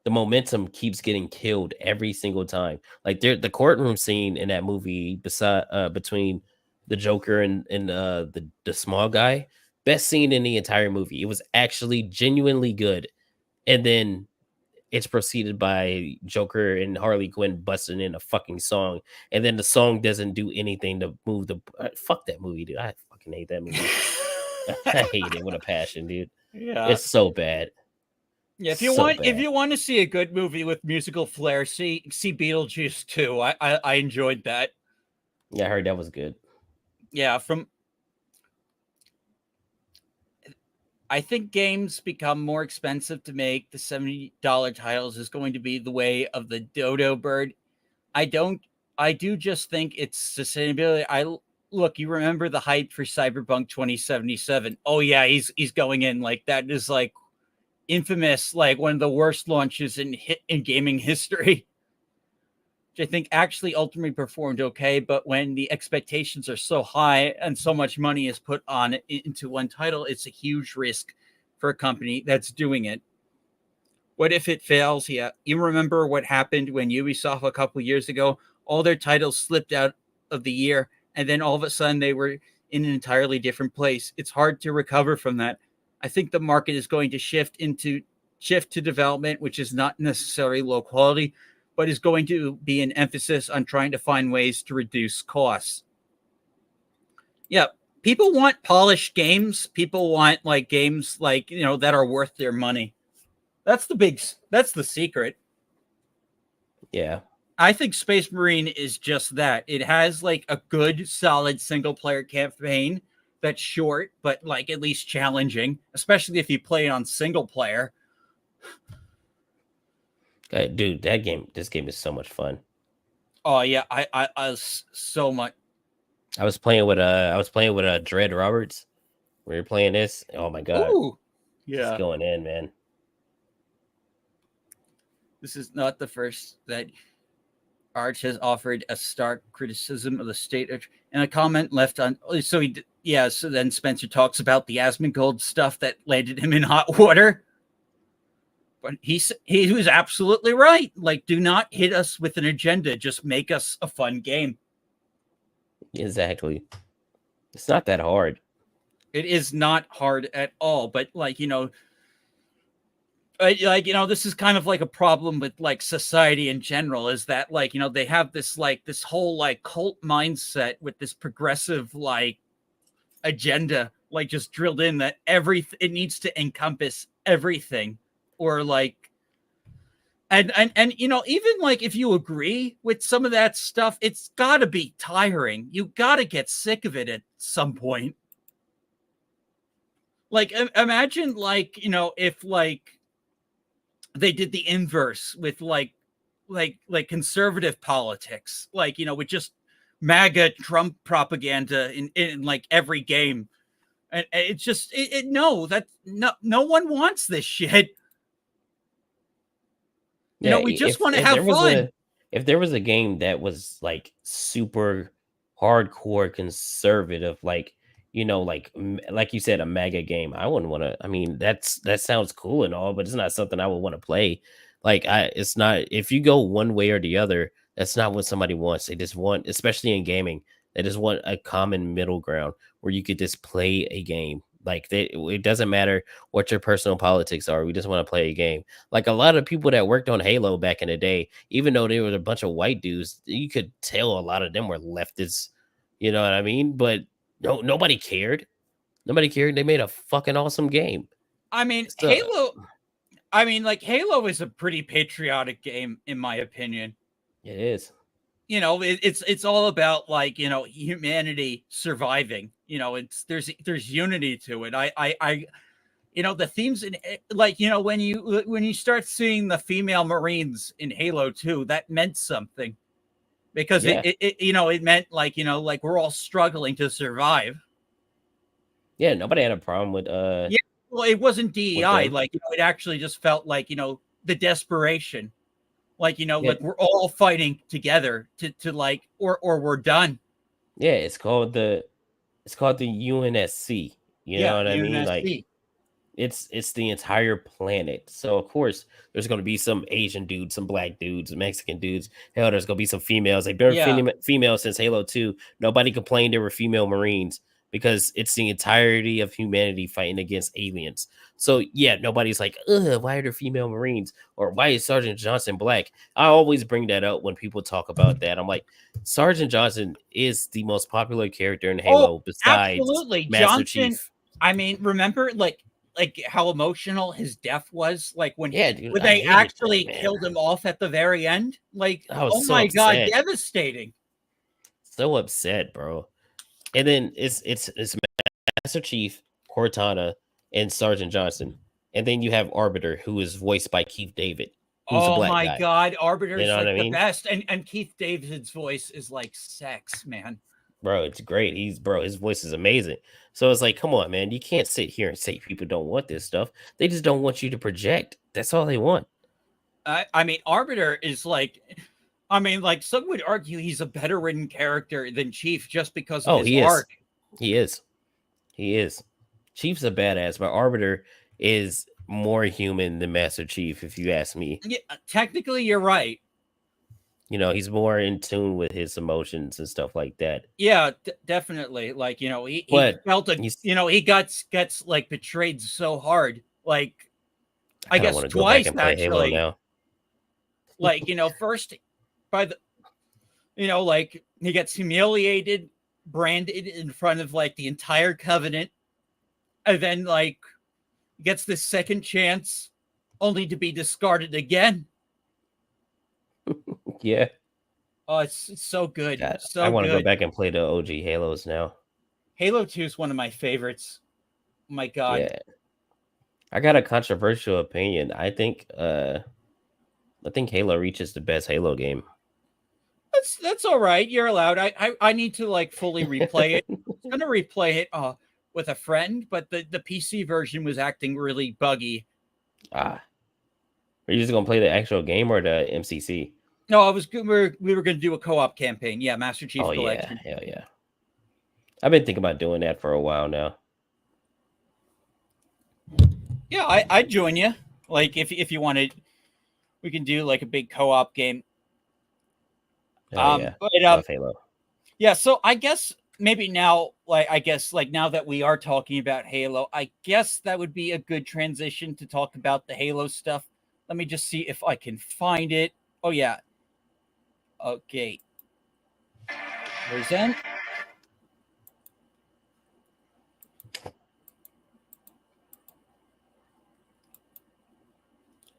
Speaker 2: the momentum keeps getting killed every single time. Like the courtroom scene in that movie between the Joker and the small guy, best scene in the entire movie. It was actually genuinely good. And then it's preceded by Joker and Harley Quinn busting in a fucking song. And then the song doesn't do anything to move the fuck that movie, dude. I fucking hate that movie. I hate it with a passion, dude.
Speaker 1: Yeah.
Speaker 2: It's so bad.
Speaker 1: Yeah, if you want to see a good movie with musical flair, see Beetlejuice 2. I enjoyed that.
Speaker 2: Yeah, I heard that was good.
Speaker 1: Yeah, I think games become more expensive to make. The $70 titles is going to be the way of the dodo bird. I do just think it's sustainability. Look, you remember the hype for Cyberpunk 2077. Oh yeah, he's going in. Like that is like infamous, like one of the worst launches in gaming history. Which I think actually ultimately performed okay, but when the expectations are so high and so much money is put on into one title, it's a huge risk for a company that's doing it. What if it fails? Yeah, you remember what happened when Ubisoft a couple years ago, all their titles slipped out of the year, and then all of a sudden they were in an entirely different place. It's hard to recover from that. I think the market is going to shift to development, which is not necessarily low quality, but is going to be an emphasis on trying to find ways to reduce costs. Yeah, people want polished games. People want like games like, that are worth their money. That's the secret.
Speaker 2: Yeah.
Speaker 1: I think Space Marine is just that. It has like a good, solid single player campaign that's short, but like at least challenging, especially if you play it on single player.
Speaker 2: Dude, this game is so much fun.
Speaker 1: Oh yeah, I was so much.
Speaker 2: I was playing with Dread Roberts. We were playing this. Oh my god.
Speaker 1: Ooh, yeah,
Speaker 2: it's going in, man.
Speaker 1: This is not the first that Arch has offered a stark criticism of the state of, and a comment left on. So so then Spencer talks about the Asmongold stuff that landed him in hot water. But he was absolutely right. Like, do not hit us with an agenda. Just make us a fun game.
Speaker 2: Exactly. It's not that hard.
Speaker 1: It is not hard at all. But this is kind of like a problem with like society in general, is that they have this whole cult mindset with this progressive agenda just drilled in that it needs to encompass everything, or and even if you agree with some of that stuff, it's got to be tiring. You got to get sick of it at some point. Imagine if they did the inverse with conservative politics, with just MAGA Trump propaganda in every game. And it's just no one wants this shit. We just want to have fun.
Speaker 2: If there was a game that was super hardcore conservative, like you said, a MAGA game, I wouldn't want to. I mean, that sounds cool and all, but it's not something I would want to play. It's not. If you go one way or the other, that's not what somebody wants. They just want, especially in gaming, they just want a common middle ground where you could just play a game. It doesn't matter what your personal politics are. We just want to play a game. Like a lot of people that worked on Halo back in the day, even though they were a bunch of white dudes, you could tell a lot of them were leftists. You know what I mean? But nobody cared. Nobody cared. They made a fucking awesome game.
Speaker 1: I mean, Halo. I mean, Halo is a pretty patriotic game, in my opinion.
Speaker 2: It is.
Speaker 1: It's all about humanity surviving. There's unity to it. I the themes in when you start seeing the female Marines in Halo 2, that meant something, because it meant we're all struggling to survive.
Speaker 2: Yeah, nobody had a problem with
Speaker 1: well, it wasn't DEI. It actually just felt the desperation. We're all fighting together to or we're done.
Speaker 2: Yeah, it's called the UNSC. You know what I mean? It's the entire planet. So of course there's going to be some Asian dudes, some black dudes, Mexican dudes. Hell, there's going to be some females. They've been females since Halo 2. Nobody complained there were female Marines, because it's the entirety of humanity fighting against aliens. So yeah, nobody's like, ugh, why are there female Marines? Or why is Sergeant Johnson black? I always bring that up when people talk about that. I'm like, Sergeant Johnson is the most popular character in Halo besides Master
Speaker 1: Johnson,
Speaker 2: Chief.
Speaker 1: I mean, remember how emotional his death was? When
Speaker 2: dude,
Speaker 1: they actually killed him off at the very end? Oh my god, devastating.
Speaker 2: So upset, bro. And then it's Master Chief, Cortana, and Sergeant Johnson. And then you have Arbiter, who is voiced by Keith David.
Speaker 1: Oh my god, Arbiter is the best. And Keith David's voice is like sex, man.
Speaker 2: Bro, it's great. His voice is amazing. So it's like, come on, man. You can't sit here and say people don't want this stuff. They just don't want you to project. That's all they want.
Speaker 1: I mean, Arbiter is some would argue he's a better written character than Chief just because of his arc.
Speaker 2: He is. Chief's a badass, but Arbiter is more human than Master Chief, if you ask me.
Speaker 1: Yeah, technically, you're right.
Speaker 2: He's more in tune with his emotions and stuff like that.
Speaker 1: Yeah, definitely. He felt he gets betrayed so hard. I guess twice actually. Now. First by the he gets humiliated, branded in front of the entire Covenant, and then gets this second chance only to be discarded again.
Speaker 2: Yeah.
Speaker 1: Oh, it's so good.
Speaker 2: God, I want to go back and play the OG Halos now.
Speaker 1: Halo 2 is one of my favorites. Oh my god.
Speaker 2: Yeah. I got a controversial opinion. I think Halo Reach is the best Halo game.
Speaker 1: That's all right. You're allowed. I need to fully replay it. I'm gonna replay it with a friend, but the PC version was acting really buggy.
Speaker 2: Are you just gonna play the actual game or the MCC?
Speaker 1: No, I was we were going to do a co-op campaign. Yeah, Master Chief Collection.
Speaker 2: Yeah, hell yeah. I've been thinking about doing that for a while now.
Speaker 1: Yeah, I'd join you. Like if you wanted, we can do like a big co-op game.
Speaker 2: Yeah,
Speaker 1: but
Speaker 2: love Halo.
Speaker 1: Yeah, so I guess maybe now, now that we are talking about Halo, I guess that would be a good transition to talk about the Halo stuff. Let me just see if I can find it. Oh yeah. Okay. Present.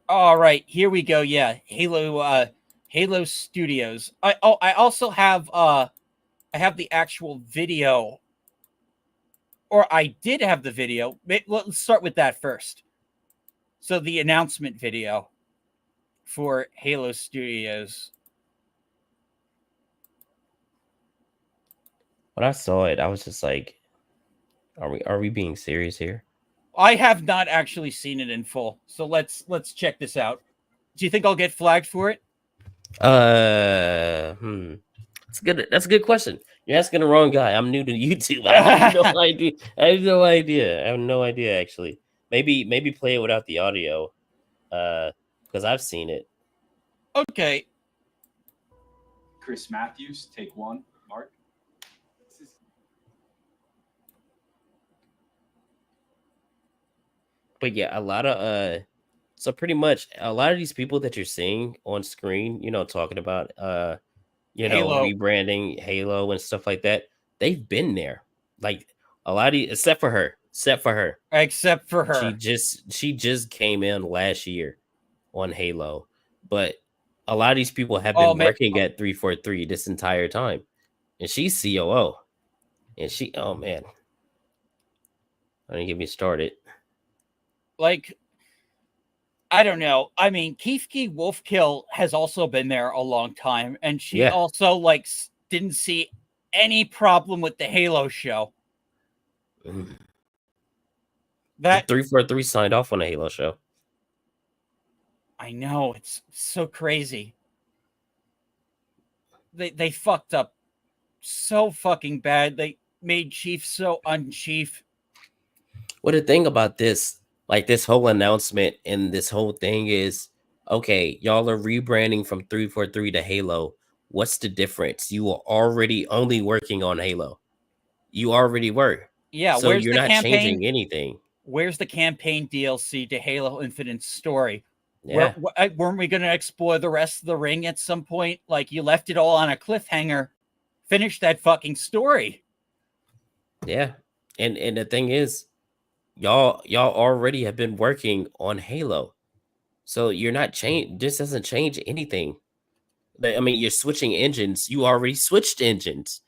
Speaker 1: All right, here we go. Yeah, Halo Studios. I also have I have the actual video, or I did have the video. Let's start with that first. So the announcement video for Halo Studios.
Speaker 2: When I saw it, I was just like, "Are we being serious here?"
Speaker 1: I have not actually seen it in full, so let's check this out. Do you think I'll get flagged for it?
Speaker 2: That's a good question. You're asking the wrong guy. I'm new to YouTube. I have no idea. I have no idea actually. Maybe play it without the audio, because I've seen it.
Speaker 1: Okay.
Speaker 9: Chris Matthews, take one. Mark.
Speaker 2: But yeah, a lot of so pretty much a lot of these people that you're seeing on screen, talking about
Speaker 1: Halo.
Speaker 2: rebranding Halo and stuff like that, they've been there. Like a lot of except for her. She just came in last year on Halo. But a lot of these people have been working at 343 this entire time. And she's COO. And oh man. Don't get me started.
Speaker 1: Like, I don't know. I mean, Keefke Wolfkill has also been there a long time, and she also didn't see any problem with the Halo show.
Speaker 2: That 343 signed off on a Halo show.
Speaker 1: I know, it's so crazy. They fucked up so fucking bad. They made Chief so unchief.
Speaker 2: Well, the thing about this, like this whole announcement and this whole thing is, okay, y'all are rebranding from 343 to Halo. What's the difference? You were already only working on Halo. You already were.
Speaker 1: Yeah,
Speaker 2: so you're not changing anything.
Speaker 1: Where's the campaign DLC to Halo Infinite's story?
Speaker 2: Yeah.
Speaker 1: Weren't we going to explore the rest of the ring at some point? Like, you left it all on a cliffhanger. Finish that fucking story.
Speaker 2: Yeah. And the thing is, y'all already have been working on Halo. So you're not this doesn't change anything. I mean, you're switching engines. You already switched engines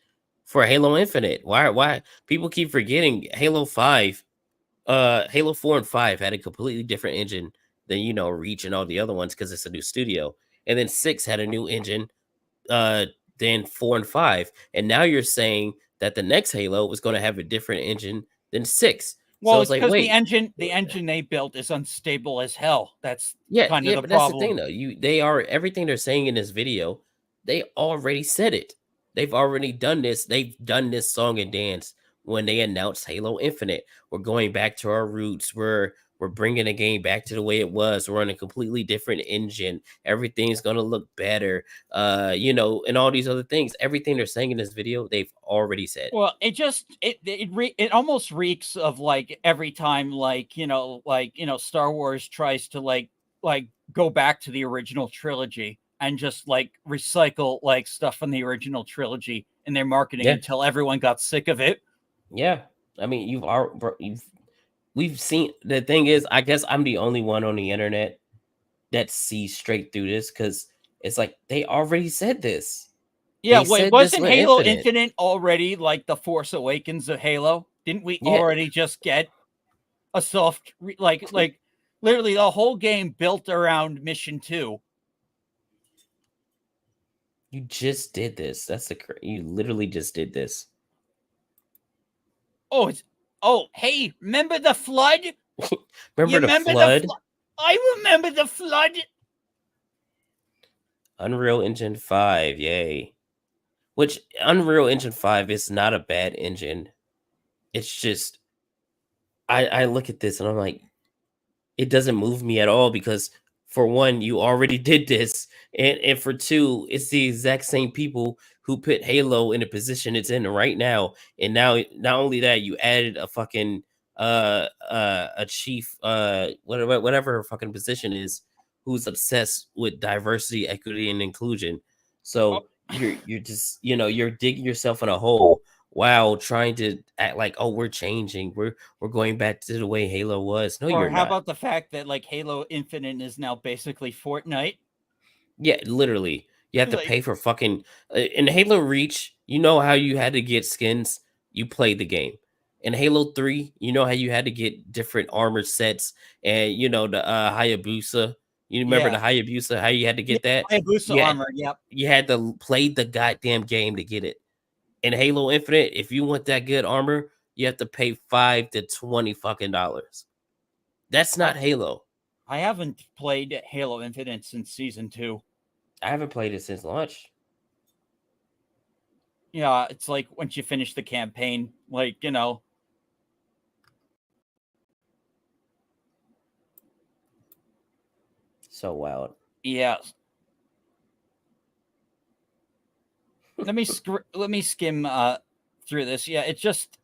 Speaker 2: for Halo Infinite. Why people keep forgetting Halo 5, Halo 4 and 5 had a completely different engine than Reach and all the other ones because it's a new studio. And then 6 had a new engine than 4 and 5. And now you're saying that the next Halo was going to have a different engine than 6.
Speaker 1: Well,
Speaker 2: so
Speaker 1: it's because the engine they built is unstable as hell. That's kind of the problem.
Speaker 2: That's the thing, though. Everything they're saying in this video, they already said it. They've already done this. They've done this song and dance when they announced Halo Infinite. We're going back to our roots. We're bringing the game back to the way it was. We're on a completely different engine. Everything's going to look better, and all these other things. Everything they're saying in this video, they've already said.
Speaker 1: Well, it almost reeks of like every time Star Wars tries to go back to the original trilogy and just recycle stuff from the original trilogy in their marketing until everyone got sick of it.
Speaker 2: Yeah. I mean, we've seen, the thing is, I guess I'm the only one on the internet that sees straight through this because it's like they already said this.
Speaker 1: Yeah, wasn't Halo Infinite already like the Force Awakens of Halo? Didn't we already just get a soft literally the whole game built around Mission 2?
Speaker 2: You just did this. You literally just did this.
Speaker 1: Hey, remember the flood?
Speaker 2: remember the flood?
Speaker 1: I remember the flood.
Speaker 2: Unreal Engine 5, yay. Which Unreal Engine 5 is not a bad engine. It's just I look at this and I'm like, it doesn't move me at all because for one, you already did this, and for two, it's the exact same people who put Halo in the position it's in right now, and now not only that, you added a fucking a chief whatever her fucking position is, who's obsessed with diversity, equity, and inclusion. So you're just you're digging yourself in a hole while trying to act like, oh, we're changing, we're going back to the way Halo was. No,
Speaker 1: Or
Speaker 2: you're
Speaker 1: how
Speaker 2: not.
Speaker 1: about the fact that like Halo Infinite is now basically Fortnite?
Speaker 2: Yeah, literally. You have to
Speaker 1: Like-
Speaker 2: pay for fucking in Halo Reach, you know how you had to get skins, you played the game. In Halo 3, you know how you had to get different armor sets and the Hayabusa. You remember
Speaker 1: Yeah.
Speaker 2: the Hayabusa, how you had to get that?
Speaker 1: Hayabusa
Speaker 2: Yeah.
Speaker 1: armor, yep.
Speaker 2: You had to play the goddamn game to get it. In Halo Infinite, if you want that good armor, you have to pay $5 to $20 fucking dollars. That's not Halo.
Speaker 1: I haven't played Halo Infinite since season 2.
Speaker 2: I haven't played it since launch.
Speaker 1: Yeah, it's like once you finish the campaign, like,
Speaker 2: So wild.
Speaker 1: Yeah. Let me skim through this. Yeah, it's just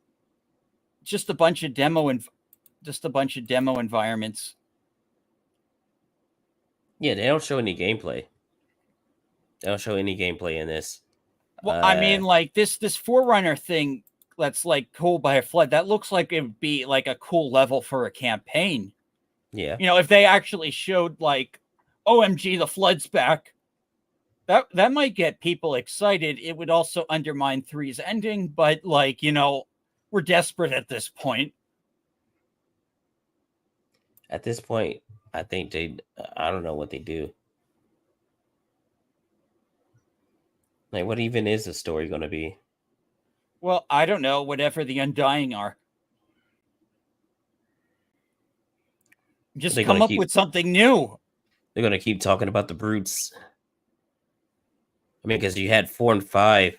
Speaker 1: a bunch of demo environments.
Speaker 2: Yeah, they don't show any gameplay. They don't show any gameplay in this.
Speaker 1: Well, I mean, like this Forerunner thing that's like cool by a flood. That looks like it would be like a cool level for a campaign.
Speaker 2: Yeah.
Speaker 1: If they actually showed like, OMG, the flood's back. That might get people excited. It would also undermine 3's ending, but like, we're desperate at this point.
Speaker 2: At this point, I think I don't know what they do. Like, what even is the story going to be?
Speaker 1: Well, I don't know. Whatever the Undying are. Just come up with something new.
Speaker 2: They're going to keep talking about the brutes. I mean, because you had 4 and 5,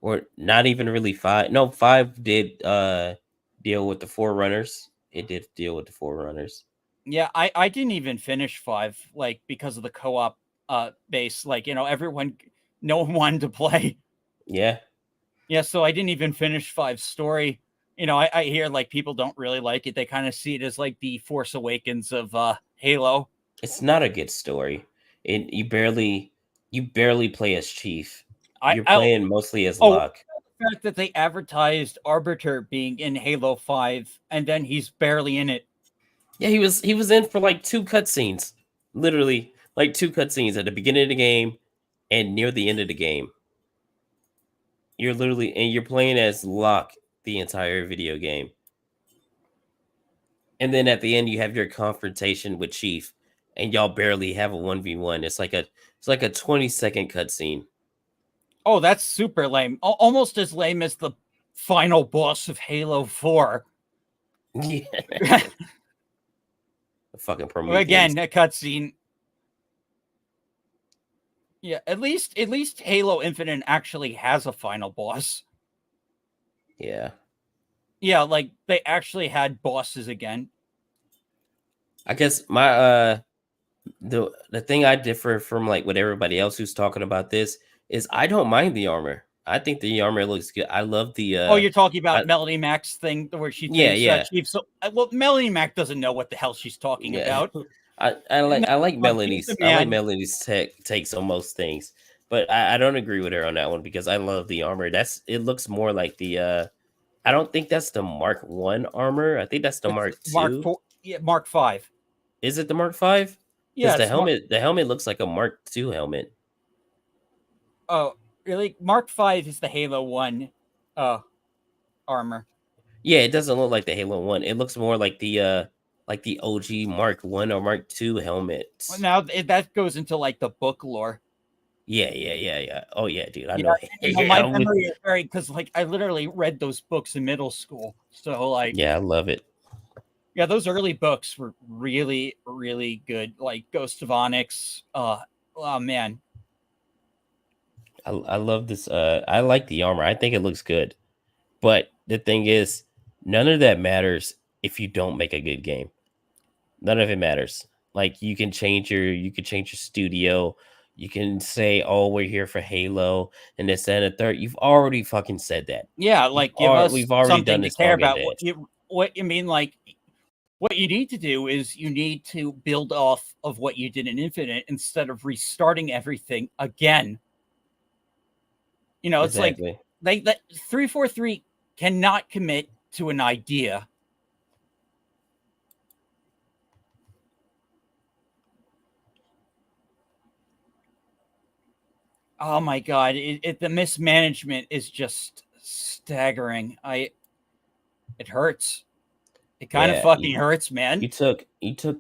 Speaker 2: or not even really 5. No, 5 did deal with the Forerunners. It did deal with the Forerunners.
Speaker 1: Yeah, I didn't even finish 5, like, because of the co-op base. Like, no one wanted to play.
Speaker 2: Yeah.
Speaker 1: Yeah, so I didn't even finish 5's story. I hear like people don't really like it. They kind of see it as like the Force Awakens of Halo.
Speaker 2: It's not a good story. You barely play as Chief. You're playing mostly as Locke.
Speaker 1: The fact that they advertised Arbiter being in Halo 5 and then he's barely in it.
Speaker 2: Yeah, he was in for like 2 cutscenes. Literally, like 2 cutscenes at the beginning of the game and near the end of the game. You're playing as Locke the entire video game. And then at the end you have your confrontation with Chief and y'all barely have a 1v1. It's like a 20-second cutscene.
Speaker 1: Oh, that's super lame. Almost as lame as the final boss of Halo 4.
Speaker 2: Yeah. The fucking Prometheus.
Speaker 1: Again, a cutscene. Yeah, at least Halo Infinite actually has a final boss.
Speaker 2: Yeah.
Speaker 1: Yeah, like they actually had bosses again.
Speaker 2: I guess my the thing I differ from like with everybody else who's talking about this is I don't mind the armor. I think the armor looks good. I love the
Speaker 1: you're talking about Melanie Mac's thing where she thinks Chief. So Melanie Mac doesn't know what the hell she's talking about.
Speaker 2: I like Melanie's takes on most things, but I don't agree with her on that one because I love the armor. It looks more like the I don't think that's the Mark 1 armor. I think that's the Mark 2.
Speaker 1: Mark 4, yeah, Mark 5.
Speaker 2: Is it the Mark 5?
Speaker 1: Yeah,
Speaker 2: the helmet looks like a Mark 2 helmet.
Speaker 1: Oh, really? Mark 5 is the Halo 1 armor.
Speaker 2: Yeah, it doesn't look like the Halo 1. It looks more like the OG Mark 1 or Mark 2 helmet.
Speaker 1: Well, now that goes into like the book lore.
Speaker 2: Yeah. Oh yeah, dude. I know.
Speaker 1: My memory is very because like I literally read those books in middle school. So like
Speaker 2: yeah, I love it.
Speaker 1: Yeah, those early books were really, really good. Like Ghost of Onyx. Oh man.
Speaker 2: I love this. I like the armor. I think it looks good. But the thing is, none of that matters if you don't make a good game. None of it matters. Like you can change your studio. You can say, "Oh, we're here for Halo," and this and the third. You've already fucking said that.
Speaker 1: Yeah, like give us
Speaker 2: We've already done
Speaker 1: something to
Speaker 2: this
Speaker 1: care
Speaker 2: song and
Speaker 1: about.
Speaker 2: dance.
Speaker 1: What you mean, like what you need to do is you need to build off of what you did in Infinite instead of restarting everything again. You know, it's
Speaker 2: Exactly.
Speaker 1: like that 343 cannot commit to an idea. Oh my god, the mismanagement is just staggering. It hurts. It kind of
Speaker 2: Yeah,
Speaker 1: fucking hurts, man.
Speaker 2: you took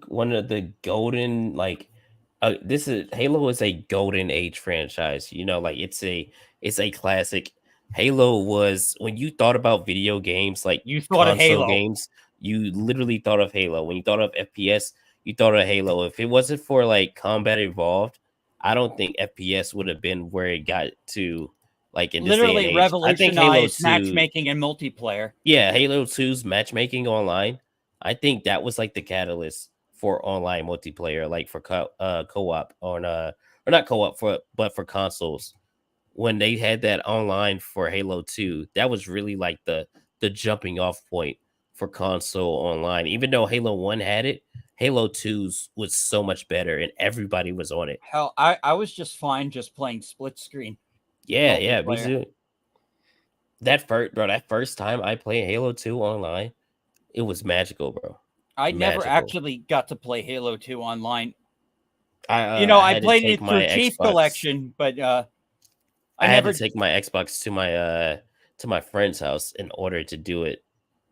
Speaker 2: one of the golden this is Halo is a golden age franchise. You know, like it's a classic. Halo was when you thought about video games like
Speaker 1: You thought of
Speaker 2: console
Speaker 1: Halo.
Speaker 2: games, you literally thought of Halo. When you thought of FPS, you thought of Halo. If it wasn't for like Combat Evolved, I don't think FPS would have been where it got to like in this day and
Speaker 1: Literally
Speaker 2: age. I think Halo
Speaker 1: revolutionized
Speaker 2: 2,
Speaker 1: matchmaking and multiplayer.
Speaker 2: yeah, Halo 2's matchmaking online, I think that was like the catalyst for online multiplayer, like for co-op on or not co-op but for consoles. When they had that online for Halo 2, that was really like the jumping off point for console online. Even though Halo 1 had it, Halo 2's was so much better and everybody was on it.
Speaker 1: Hell, I was just fine just playing split screen.
Speaker 2: Yeah, me
Speaker 1: multiplayer.
Speaker 2: too. That first time I played Halo 2 online, it was magical, bro.
Speaker 1: I never
Speaker 2: Magical.
Speaker 1: actually got to play Halo 2 online.
Speaker 2: I
Speaker 1: I
Speaker 2: had to
Speaker 1: played
Speaker 2: take
Speaker 1: it through
Speaker 2: my
Speaker 1: Chief
Speaker 2: Xbox.
Speaker 1: Collection, but
Speaker 2: I had
Speaker 1: never
Speaker 2: to take my Xbox to my friend's house in order to do it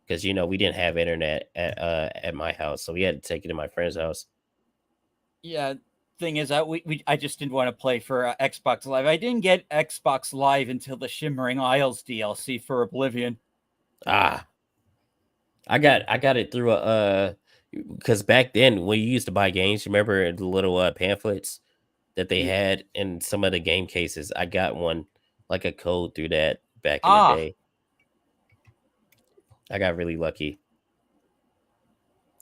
Speaker 2: because we didn't have internet at my house, so we had to take it to my friend's house.
Speaker 1: Yeah, thing is, I just didn't want to play for Xbox Live. I didn't get Xbox Live until the Shimmering Isles DLC for Oblivion.
Speaker 2: I got it through because back then when you used to buy games, you remember the little pamphlets that they had in some of the game cases. I got one like a code through that back in the day. I got really lucky.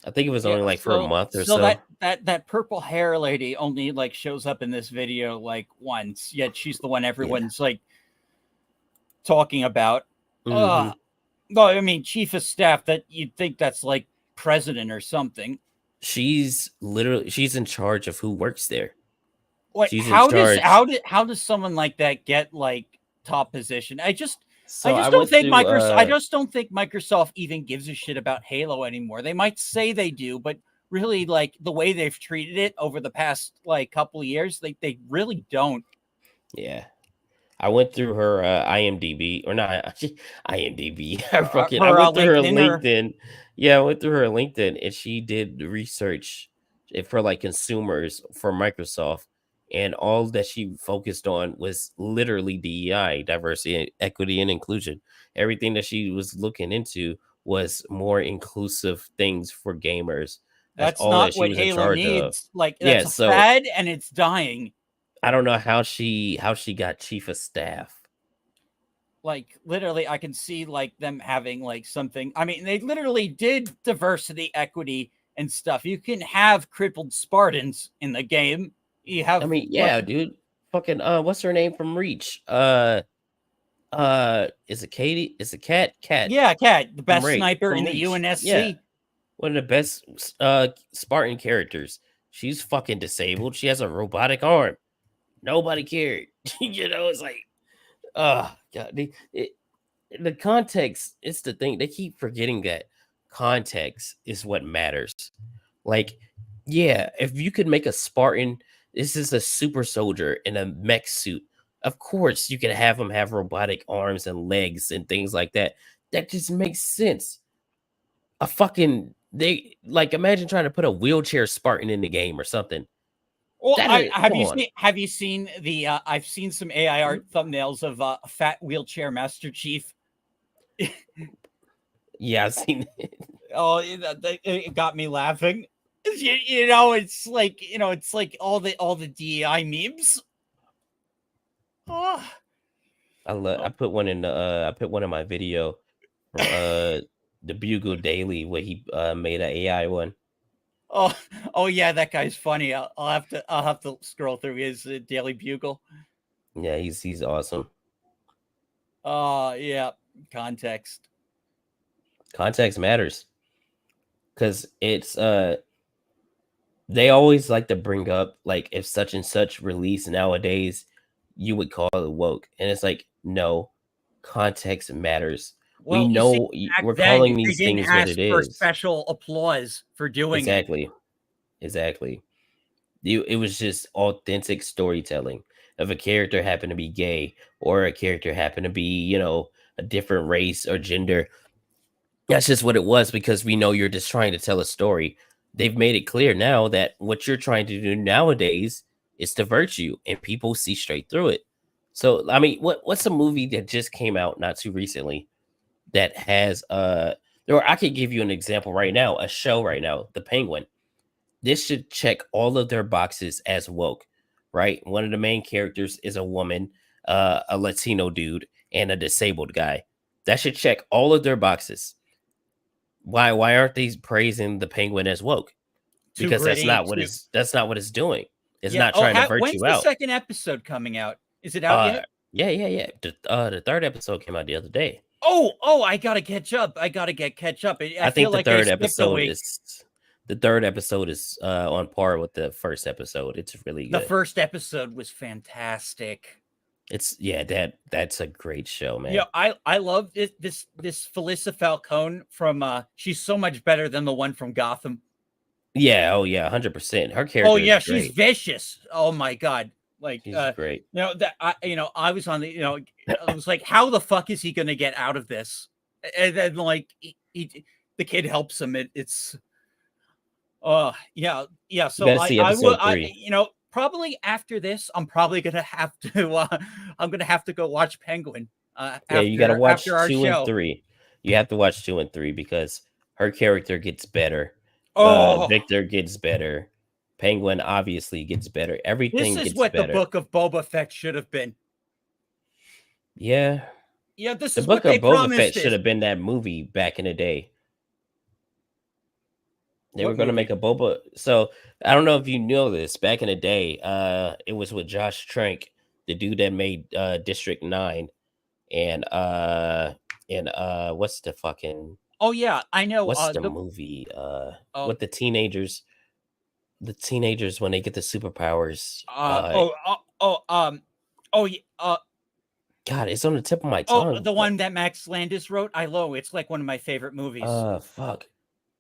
Speaker 2: I think it was only like for a month or so.
Speaker 1: That purple hair lady only like shows up in this video like once, yet she's the one everyone's like talking about.
Speaker 2: Mhm.
Speaker 1: No, I mean chief of staff, that you'd think that's like president or something.
Speaker 2: She's in charge of who works there.
Speaker 1: What?
Speaker 2: She's
Speaker 1: How
Speaker 2: in charge.
Speaker 1: how does someone like that get like top position? I just
Speaker 2: I
Speaker 1: don't think
Speaker 2: went
Speaker 1: Microsoft.
Speaker 2: through,
Speaker 1: I just don't think Microsoft even gives a shit about Halo anymore. They might say they do, but really, like the way they've treated it over the past like couple of years, they really don't.
Speaker 2: Yeah, I went through her IMDb or not IMDb. I went through her LinkedIn. Yeah, I went through her LinkedIn, and she did research for like consumers for Microsoft, and all that she focused on was literally DEI, diversity, equity, and inclusion. Everything that she was looking into was more inclusive things for gamers.
Speaker 1: That's
Speaker 2: all
Speaker 1: not
Speaker 2: that she
Speaker 1: what
Speaker 2: was in
Speaker 1: Halo
Speaker 2: charge
Speaker 1: needs.
Speaker 2: of.
Speaker 1: Like
Speaker 2: Yeah,
Speaker 1: that's a fad and it's dying.
Speaker 2: I don't know how she got chief of staff.
Speaker 1: Like literally, I can see like them having like something. I mean, they literally did diversity, equity, and stuff. You can have crippled Spartans in the game. You have.
Speaker 2: I mean, yeah, dude. Fucking what's her name from Reach? Is it Katie? Is it Cat?
Speaker 1: Yeah, Cat, the best
Speaker 2: Reach,
Speaker 1: sniper in
Speaker 2: Reach.
Speaker 1: the UNSC.
Speaker 2: Yeah. One of the best Spartan characters. She's fucking disabled. She has a robotic arm. Nobody cared. It's like, oh god. The context is the thing. They keep forgetting that context is what matters. Like, yeah, if you could make a Spartan, this is a super soldier in a mech suit. Of course, you could have him have robotic arms and legs and things like that. That just makes sense. Imagine trying to put a wheelchair Spartan in the game or something.
Speaker 1: Well, have you seen the? I've seen some AI art thumbnails of a fat wheelchair Master Chief.
Speaker 2: Yeah, I've seen it.
Speaker 1: Oh, it got me laughing. It's like all the DEI memes. Oh,
Speaker 2: I put one in the I put one in my video from the Bugle Daily where he made an AI one.
Speaker 1: oh yeah, that guy's funny. I'll have to scroll through his Daily Bugle.
Speaker 2: Yeah, he's awesome.
Speaker 1: Yeah, context.
Speaker 2: Context matters because it's they always like to bring up like if such and such release nowadays, you would call it woke, and it's like no, context matters.
Speaker 1: Well,
Speaker 2: We
Speaker 1: you
Speaker 2: know
Speaker 1: see, back
Speaker 2: we're
Speaker 1: then,
Speaker 2: calling
Speaker 1: they
Speaker 2: these
Speaker 1: didn't
Speaker 2: things what
Speaker 1: ask
Speaker 2: it
Speaker 1: for
Speaker 2: is.
Speaker 1: special applause for doing it.
Speaker 2: Exactly. It was just authentic storytelling. If a character happened to be gay or a character happened to be, you know, a different race or gender, that's just what it was because we know you're just trying to tell a story. They've made it clear now that what you're trying to do nowadays is to virtue and people see straight through it. So, I mean, what's a movie that just came out not too recently that has or I could give you an example right now, a show right now, The Penguin. This should check all of their boxes as woke, right? One of the main characters is a woman, a Latino dude, and a disabled guy. That should check all of their boxes. Why aren't they praising the Penguin as woke? Because that's not what it's doing. It's not trying to virtue
Speaker 1: when's
Speaker 2: out.
Speaker 1: the second episode coming out? Is it out yet?
Speaker 2: Yeah. The third episode came out the other day.
Speaker 1: Oh, I gotta catch up. I
Speaker 2: think
Speaker 1: feel
Speaker 2: the third episode is on par with the first episode. It's really good.
Speaker 1: The first episode was fantastic.
Speaker 2: It's that's a great show, man.
Speaker 1: Yeah, I love this Felissa Falcone from she's so much better than the one from Gotham.
Speaker 2: Yeah, 100%. Her character.
Speaker 1: Oh yeah,
Speaker 2: is great.
Speaker 1: she's vicious. Oh my god. Like
Speaker 2: she's great.
Speaker 1: You know that I was on the I was like, how the fuck is he gonna get out of this? And then like the kid helps him. It's yeah. So I probably after this, I'm probably gonna have to go watch Penguin.
Speaker 2: You gotta watch 2 and 3. You have to watch 2 and 3 because her character gets better. Victor gets better. Penguin obviously gets better. Everything gets better. This is what
Speaker 1: the book of Boba Fett should have been.
Speaker 2: Yeah.
Speaker 1: Yeah, this
Speaker 2: the
Speaker 1: is
Speaker 2: book
Speaker 1: what
Speaker 2: of
Speaker 1: they
Speaker 2: Boba Fett
Speaker 1: promised.
Speaker 2: Should have been that movie back in the day. They were going to make a Boba. So I don't know if you know this. Back in the day, it was with Josh Trank, the dude that made District 9, and what's the fucking?
Speaker 1: Oh yeah, I know.
Speaker 2: What's the movie? With the teenagers. The teenagers when they get the superpowers. God, it's on the tip of my tongue.
Speaker 1: The one that Max Landis wrote. It's like one of my favorite movies.
Speaker 2: Fuck.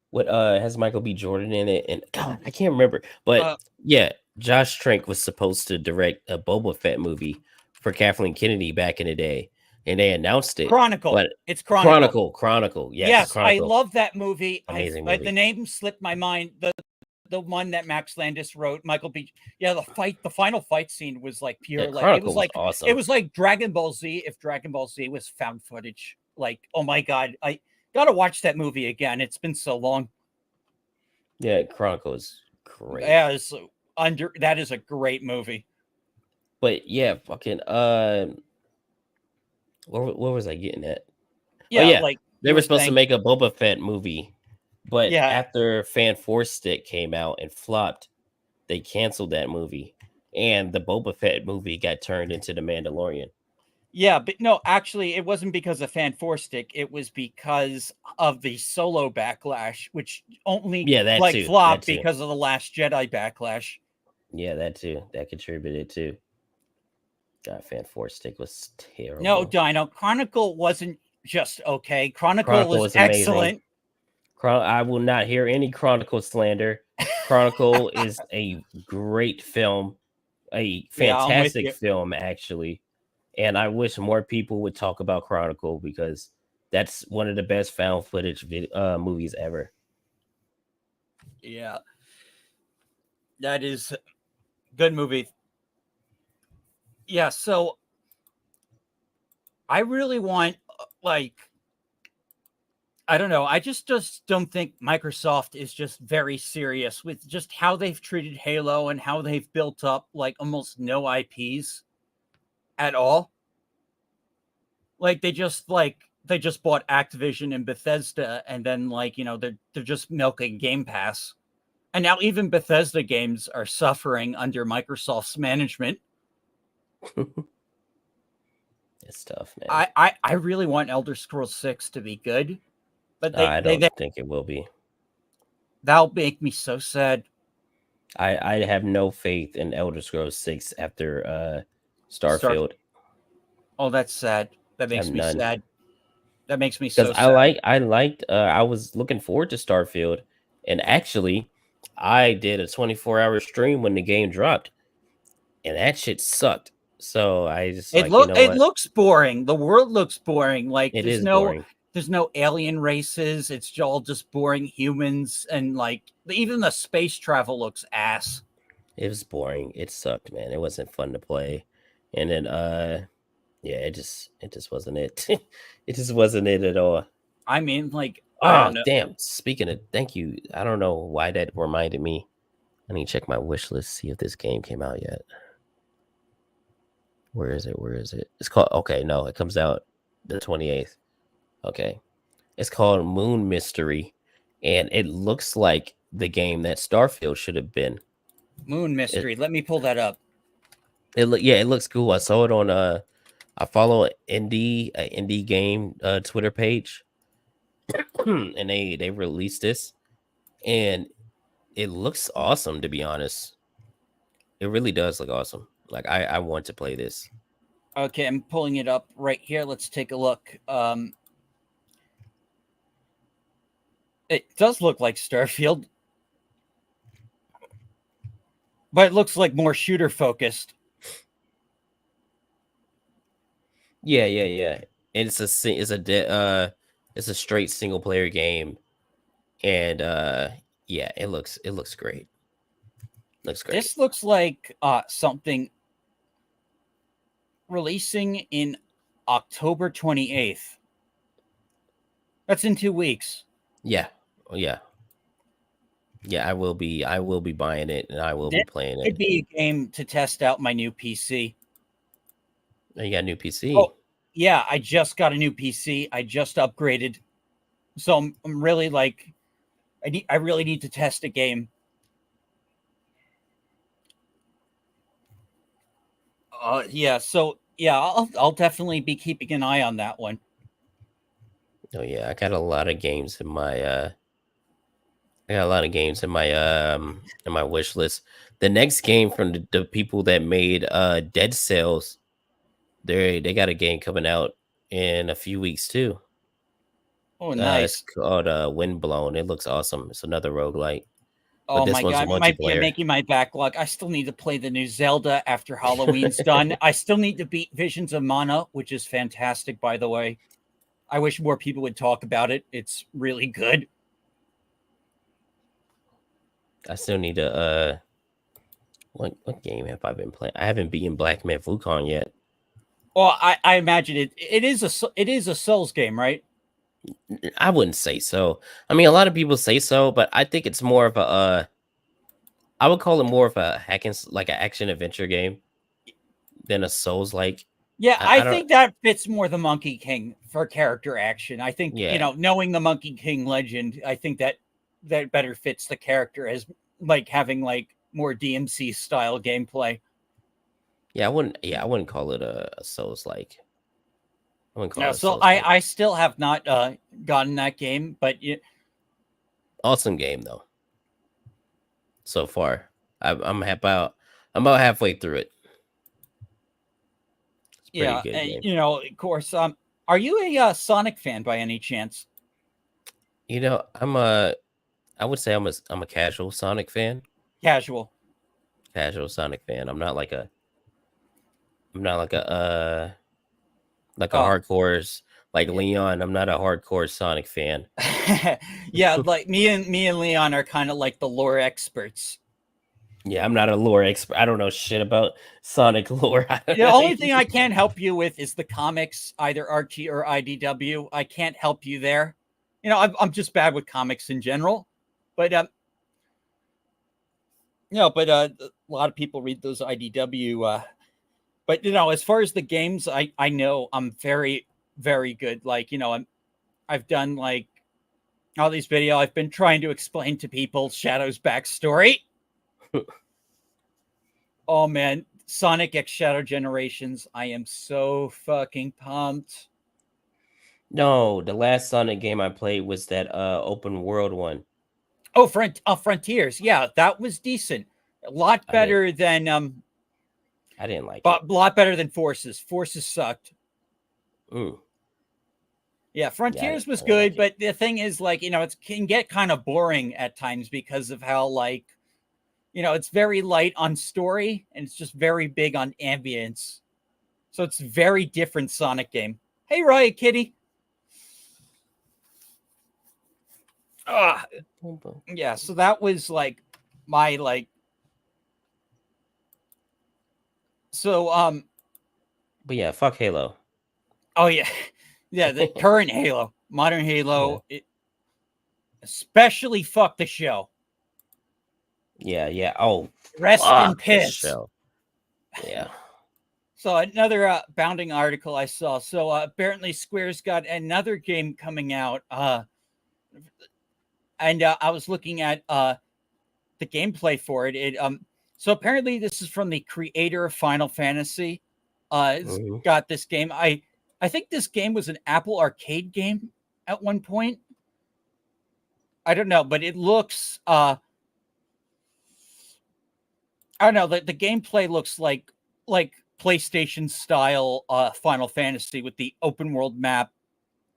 Speaker 2: What has Michael B. Jordan in it? And God, I can't remember. But yeah, Josh Trank was supposed to direct a Boba Fett movie for Kathleen Kennedy back in the day, and they announced it.
Speaker 1: Chronicle.
Speaker 2: But
Speaker 1: It's Chronicle.
Speaker 2: Chronicle.
Speaker 1: Yes,
Speaker 2: Chronicle.
Speaker 1: I love that movie.
Speaker 2: Amazing movie.
Speaker 1: The name slipped my mind. The one that Max Landis wrote, Michael B. Yeah, the final fight scene was like pure. Like it was like
Speaker 2: awesome.
Speaker 1: It was like Dragon Ball Z if Dragon Ball Z was found footage. Like, oh my god, I gotta watch that movie again. It's been so long.
Speaker 2: Yeah, Chronicle is great.
Speaker 1: Yeah, that is a great movie.
Speaker 2: But yeah, fucking where was I getting at?
Speaker 1: Yeah,
Speaker 2: like they were supposed to make a Boba Fett movie. But
Speaker 1: yeah,
Speaker 2: after Fan Force Stick came out and flopped, they canceled that movie. And the Boba Fett movie got turned into The Mandalorian.
Speaker 1: Yeah, but no, actually, it wasn't because of Fan Force Stick. It was because of the Solo backlash, which only flopped because of the Last Jedi backlash.
Speaker 2: Yeah, that too. That contributed too. God, Fan Force Stick was terrible.
Speaker 1: No, Dino, Chronicle wasn't just okay. Chronicle was excellent.
Speaker 2: I will not hear any Chronicle slander. Chronicle is a great film, a fantastic film, actually. And I wish more people would talk about Chronicle because that's one of the best found footage movies ever.
Speaker 1: Yeah. That is a good movie. Yeah, so I really want, I don't know. I just don't think Microsoft is just very serious with just how they've treated Halo and how they've built up like almost no IPs. at all. Like they just bought Activision and Bethesda, and then they're just milking Game Pass. And now even Bethesda games are suffering under Microsoft's management.
Speaker 2: It's tough, man.
Speaker 1: I really want Elder Scrolls 6 to be good, but
Speaker 2: I don't think it will be.
Speaker 1: That'll make me so sad.
Speaker 2: I have no faith in Elder Scrolls 6 after Starfield.
Speaker 1: Oh, that's sad. That makes me sad. That makes me so sad.
Speaker 2: I was looking forward to Starfield, and actually I did a 24-hour stream when the game dropped, and that shit sucked. So I just
Speaker 1: it looks boring. The world looks boring. Like
Speaker 2: there's
Speaker 1: no alien races. It's all just boring humans, and even the space travel looks ass.
Speaker 2: It was boring. It sucked, man. It wasn't fun to play. And then yeah, it just wasn't it. It just wasn't it at all.
Speaker 1: I mean,
Speaker 2: damn. Speaking of, thank you. I don't know why that reminded me. I need to check my wish list, see if this game came out yet. Where is it? It's called, okay, no, it comes out the 28th. Okay. It's called Moon Mystery, and it looks like the game that Starfield should have been.
Speaker 1: Moon Mystery. Let me pull that up.
Speaker 2: It looks cool. I saw it on I follow indie game Twitter page. And they released this, and it looks awesome, to be honest. It really does look awesome. Like I want to play this.
Speaker 1: Okay, I'm pulling it up right here. Let's take a look. It does look like Starfield, but it looks like more shooter focused.
Speaker 2: Yeah. It's a straight single player game, and yeah, it looks great. Looks great.
Speaker 1: This looks like something releasing in October 28th. That's in 2 weeks.
Speaker 2: Yeah. I will be buying it, and I will be playing it.
Speaker 1: It'd be a game to test out my new PC.
Speaker 2: Oh, you got a new PC?
Speaker 1: Oh, yeah, I just got a new PC. I just upgraded. So I'm really I really need to test a game. Yeah, so yeah, I'll definitely be keeping an eye on that one.
Speaker 2: Oh yeah, I got a lot of games in my in my wish list. The next game from the people that made Dead Cells, they got a game coming out in a few weeks too.
Speaker 1: Oh, nice.
Speaker 2: It's called Windblown. It looks awesome. It's another roguelike.
Speaker 1: Oh my god, you're making my backlog. I still need to play the new Zelda after Halloween's done. I still need to beat Visions of Mana, which is fantastic, by the way. I wish more people would talk about it. It's really good.
Speaker 2: I still need to what game have I been playing? I haven't beaten Black Myth Wukong yet.
Speaker 1: Well, I imagine it is a Souls game, right?
Speaker 2: I wouldn't say so. I mean, a lot of people say so, but I think it's more of a I would call it more of a like an action adventure game than a Souls like.
Speaker 1: Yeah, I think that fits more the Monkey King for character action. I think, knowing the Monkey King legend, I think that better fits the character as having more DMC style gameplay.
Speaker 2: Yeah, I wouldn't call it a Souls like.
Speaker 1: I still have not gotten that game, but
Speaker 2: awesome game though. So far, I'm about halfway through it.
Speaker 1: Yeah, and, of course. Are you a Sonic fan by any chance?
Speaker 2: I would say I'm a casual Sonic fan.
Speaker 1: Casual
Speaker 2: Sonic fan. I'm not like a hardcore like Leon. I'm not a hardcore Sonic fan.
Speaker 1: Yeah, like me and Leon are kind of like the lore experts.
Speaker 2: Yeah, I'm not a lore expert. I don't know shit about Sonic lore.
Speaker 1: The only thing I can help you with is the comics, either Archie or IDW. I can't help you there. I'm just bad with comics in general. But a lot of people read those IDW But you know, as far as the games, I know I'm very, very good. Like, you know, I've done like all these videos. I've been trying to explain to people Shadow's backstory. Oh man, Sonic X Shadow Generations. I am so fucking pumped.
Speaker 2: No, the last Sonic game I played was that open world one.
Speaker 1: Oh, Frontiers. Yeah, that was decent. A lot better than
Speaker 2: I didn't like
Speaker 1: but
Speaker 2: it.
Speaker 1: a lot better than Forces. Forces sucked.
Speaker 2: Ooh.
Speaker 1: Yeah, Frontiers was
Speaker 2: I didn't
Speaker 1: good,
Speaker 2: like
Speaker 1: but the thing is, like, you know, it can get kind of boring at times because of how, like, you know, it's very light on story and it's just very big on ambience. So it's very different Sonic game. Hey, Riot Kitty. Yeah, so that was like my like. So
Speaker 2: But yeah, fuck Halo.
Speaker 1: Oh yeah, yeah. The current Halo, modern Halo, especially fuck the show.
Speaker 2: Yeah. Oh,
Speaker 1: Rest in piss.
Speaker 2: Show. Yeah.
Speaker 1: So another bounding article I saw. So apparently Square's got another game coming out. And I was looking at the gameplay for it. So apparently this is from the creator of Final Fantasy. It's got this game. I think this game was an Apple Arcade game at one point. I don't know, but it looks I don't know, the gameplay looks like PlayStation style Final Fantasy with the open world map.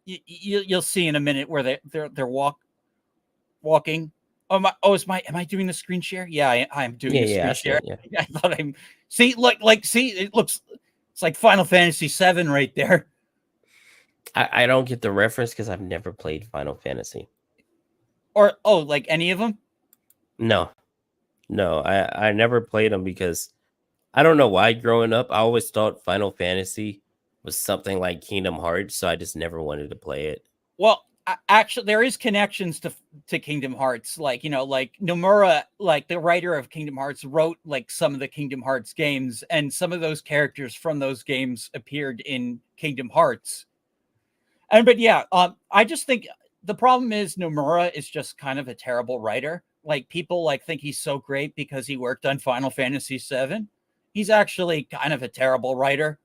Speaker 1: You'll see in a minute where they're walking. Am I doing the screen share? Yeah, I'm doing the screen share. I thought I'm see it looks, it's like Final Fantasy 7 right there.
Speaker 2: I don't get the reference because I've never played Final Fantasy.
Speaker 1: Or like any of them?
Speaker 2: No, I never played them because I don't know why. Growing up, I always thought Final Fantasy was something like Kingdom Hearts, so I just never wanted to play it.
Speaker 1: Well, actually, there is connections to Kingdom Hearts. Like, you know, like Nomura, like the writer of Kingdom Hearts, wrote like some of the Kingdom Hearts games, and some of those characters from those games appeared in Kingdom Hearts. But yeah, I just think the problem is Nomura is just kind of a terrible writer. Like, people like think he's so great because he worked on Final Fantasy VII. He's actually kind of a terrible writer,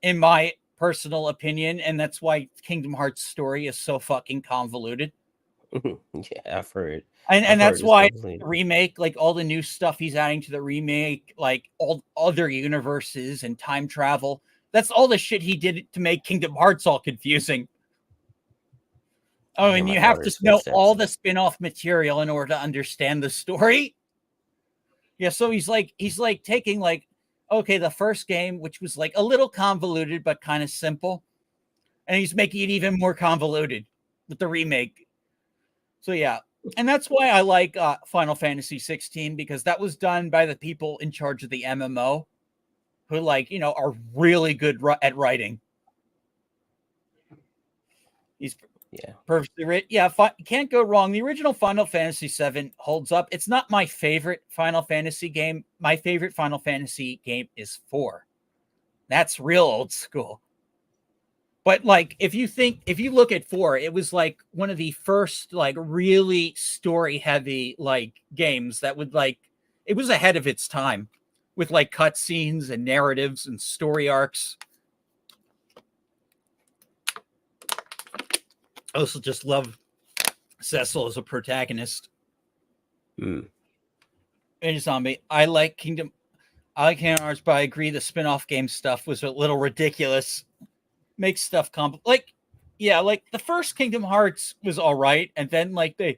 Speaker 1: in my personal opinion, and that's why Kingdom Hearts story is so fucking convoluted.
Speaker 2: Yeah, I've heard.
Speaker 1: And that's why remake, like all the new stuff he's adding to the remake, like all other universes and time travel. That's all the shit he did to make Kingdom Hearts all confusing. Oh, and you have to know all the spin-off material in order to understand the story. Yeah, so he's like taking like, okay, the first game, which was like a little convoluted but kind of simple, and he's making it even more convoluted with the remake. So yeah, and that's why I like Final Fantasy 16, because that was done by the people in charge of the MMO, who, like, you know, are really good at writing. He's perfectly written. Yeah, can't go wrong. The original Final Fantasy VII holds up. It's not my favorite Final Fantasy game. My favorite Final Fantasy game is 4. That's real old school. But like, if you look at 4, it was like one of the first like really story heavy like games that would like, it was ahead of its time with like cutscenes and narratives and story arcs. I also just love Cecil as a protagonist. And zombie. I like Kingdom Hearts, but I agree the spin-off game stuff was a little ridiculous. Makes stuff like, yeah, like the first Kingdom Hearts was all right, and then like the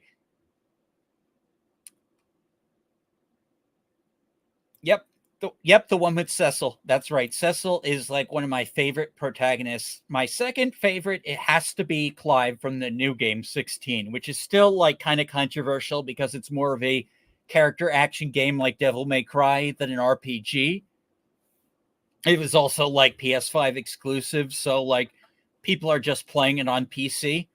Speaker 1: one with Cecil. That's right. Cecil is like one of my favorite protagonists. My second favorite, it has to be Clive from the new game 16, which is still like kind of controversial because it's more of a character action game like Devil May Cry than an RPG. It was also like PS5 exclusive, so like people are just playing it on PC.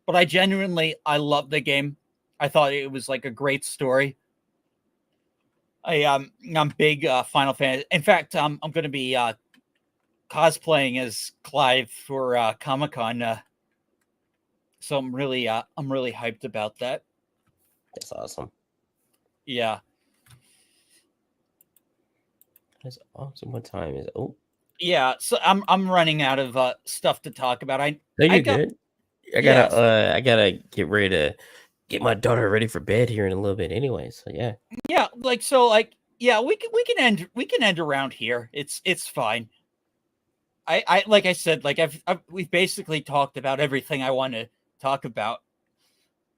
Speaker 1: But I love the game. I thought it was like a great story. I'm big Final Fantasy. In fact, I'm going to be cosplaying as Clive for Comic-Con. So I'm really hyped about that.
Speaker 2: That's awesome.
Speaker 1: Yeah.
Speaker 2: That's awesome. What time is it? Oh,
Speaker 1: Yeah. So I'm running out of stuff to talk about.
Speaker 2: no, you're good. I gotta get ready to get my daughter ready for bed here in a little bit anyway. So yeah.
Speaker 1: Yeah, we can end around here. It's fine. I like I said, like we've basically talked about everything I want to talk about.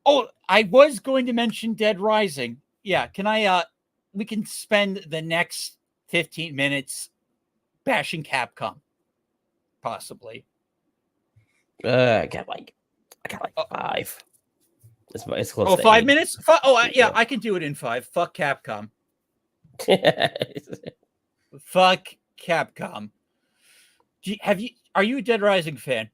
Speaker 1: Oh, I was going to mention Dead Rising. Yeah, we can spend the next 15 minutes bashing Capcom. Possibly.
Speaker 2: I got like 5. It's close.
Speaker 1: Oh,
Speaker 2: to
Speaker 1: 5
Speaker 2: 8.
Speaker 1: minutes? Yeah, I can do it in 5. Fuck Capcom. Fuck Capcom. Are you a Dead Rising fan?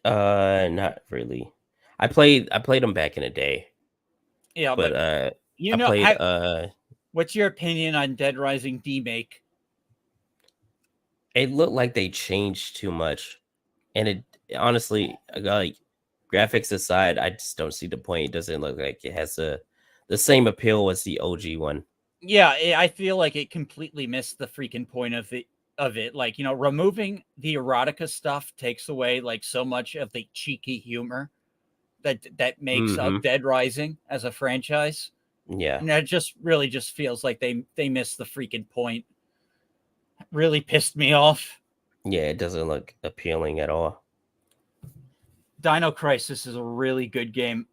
Speaker 2: Not really. I played them back in the day.
Speaker 1: Yeah,
Speaker 2: but
Speaker 1: you
Speaker 2: I
Speaker 1: know,
Speaker 2: played
Speaker 1: what's your opinion on Dead Rising Demake?
Speaker 2: It looked like they changed too much, and it honestly, like, graphics aside, I just don't see the point. It doesn't look like it has the same appeal as the OG one.
Speaker 1: Yeah, I feel like it completely missed the freaking point of it. Like, you know, removing the erotica stuff takes away like so much of the cheeky humor that makes up Dead Rising as a franchise.
Speaker 2: Yeah,
Speaker 1: and that just really just feels like they missed the freaking point. Really pissed me off.
Speaker 2: Yeah, it doesn't look appealing at all.
Speaker 1: Dino Crisis is a really good game.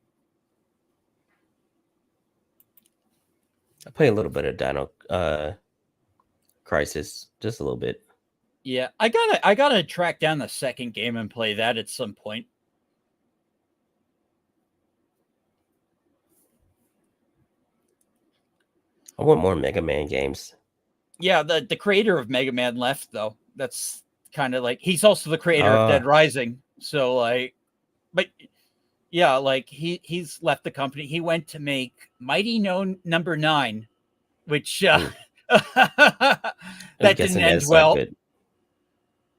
Speaker 2: I play a little bit of Dino Crisis, just a little bit.
Speaker 1: Yeah, I gotta track down the second game and play that at some point.
Speaker 2: I want more Mega Man games.
Speaker 1: Yeah, the creator of Mega Man left, though. That's kind of like, he's also the creator of Dead Rising. So like, but yeah, like he's left the company. He went to make Mighty Number 9, which that didn't end well. Good.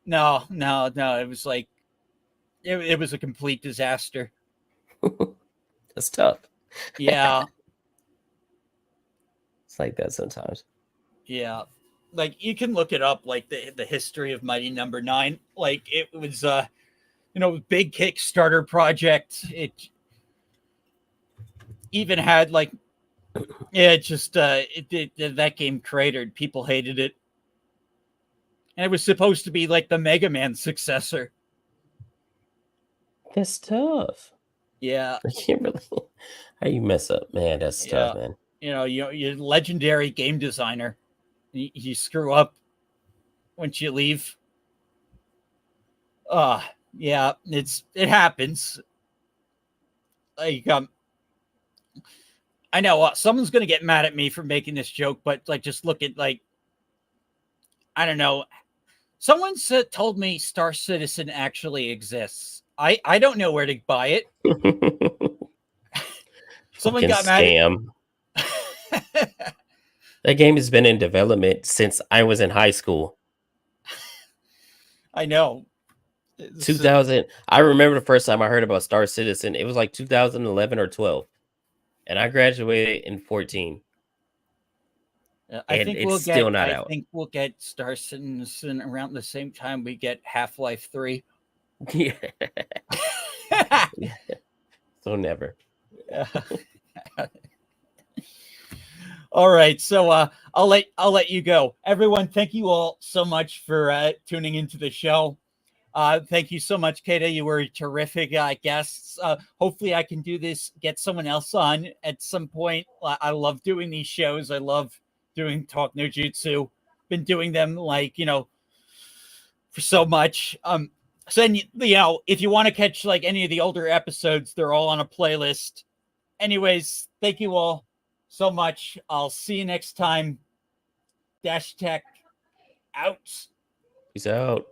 Speaker 1: No. It was like it was a complete disaster.
Speaker 2: That's tough.
Speaker 1: Yeah.
Speaker 2: It's like that sometimes.
Speaker 1: Yeah. Like, you can look it up, like the history of Mighty Number 9. Like, it was big Kickstarter project. It even had like that game cratered. People hated it. And it was supposed to be like the Mega Man successor.
Speaker 2: That's tough.
Speaker 1: Yeah.
Speaker 2: I can't really. How you mess up, man? That's tough, man.
Speaker 1: You're legendary game designer. You screw up once you leave. Yeah, it happens. Like, I know someone's gonna get mad at me for making this joke, but like, just look at, like, I don't know. Someone told me Star Citizen actually exists. I don't know where to buy it. Someone got mad.
Speaker 2: Scam. That game has been in development since I was in high school.
Speaker 1: I know.
Speaker 2: 2000. I remember the first time I heard about Star Citizen. It was like 2011 or 12, and I graduated in 14.
Speaker 1: I think we'll get Star Citizen around the same time we get Half-Life 3.
Speaker 2: Yeah. So never.
Speaker 1: All right, so I'll let you go. Everyone, thank you all so much for tuning into the show. Thank you so much, Kaida. You were terrific guests. Hopefully I can do this, get someone else on at some point. I love doing these shows. I love doing Talk No Jutsu. Been doing them, like, for so much. So then, if you want to catch like any of the older episodes, they're all on a playlist. Anyways, thank you all so much. I'll see you next time. Dash Tech out.
Speaker 2: Peace out.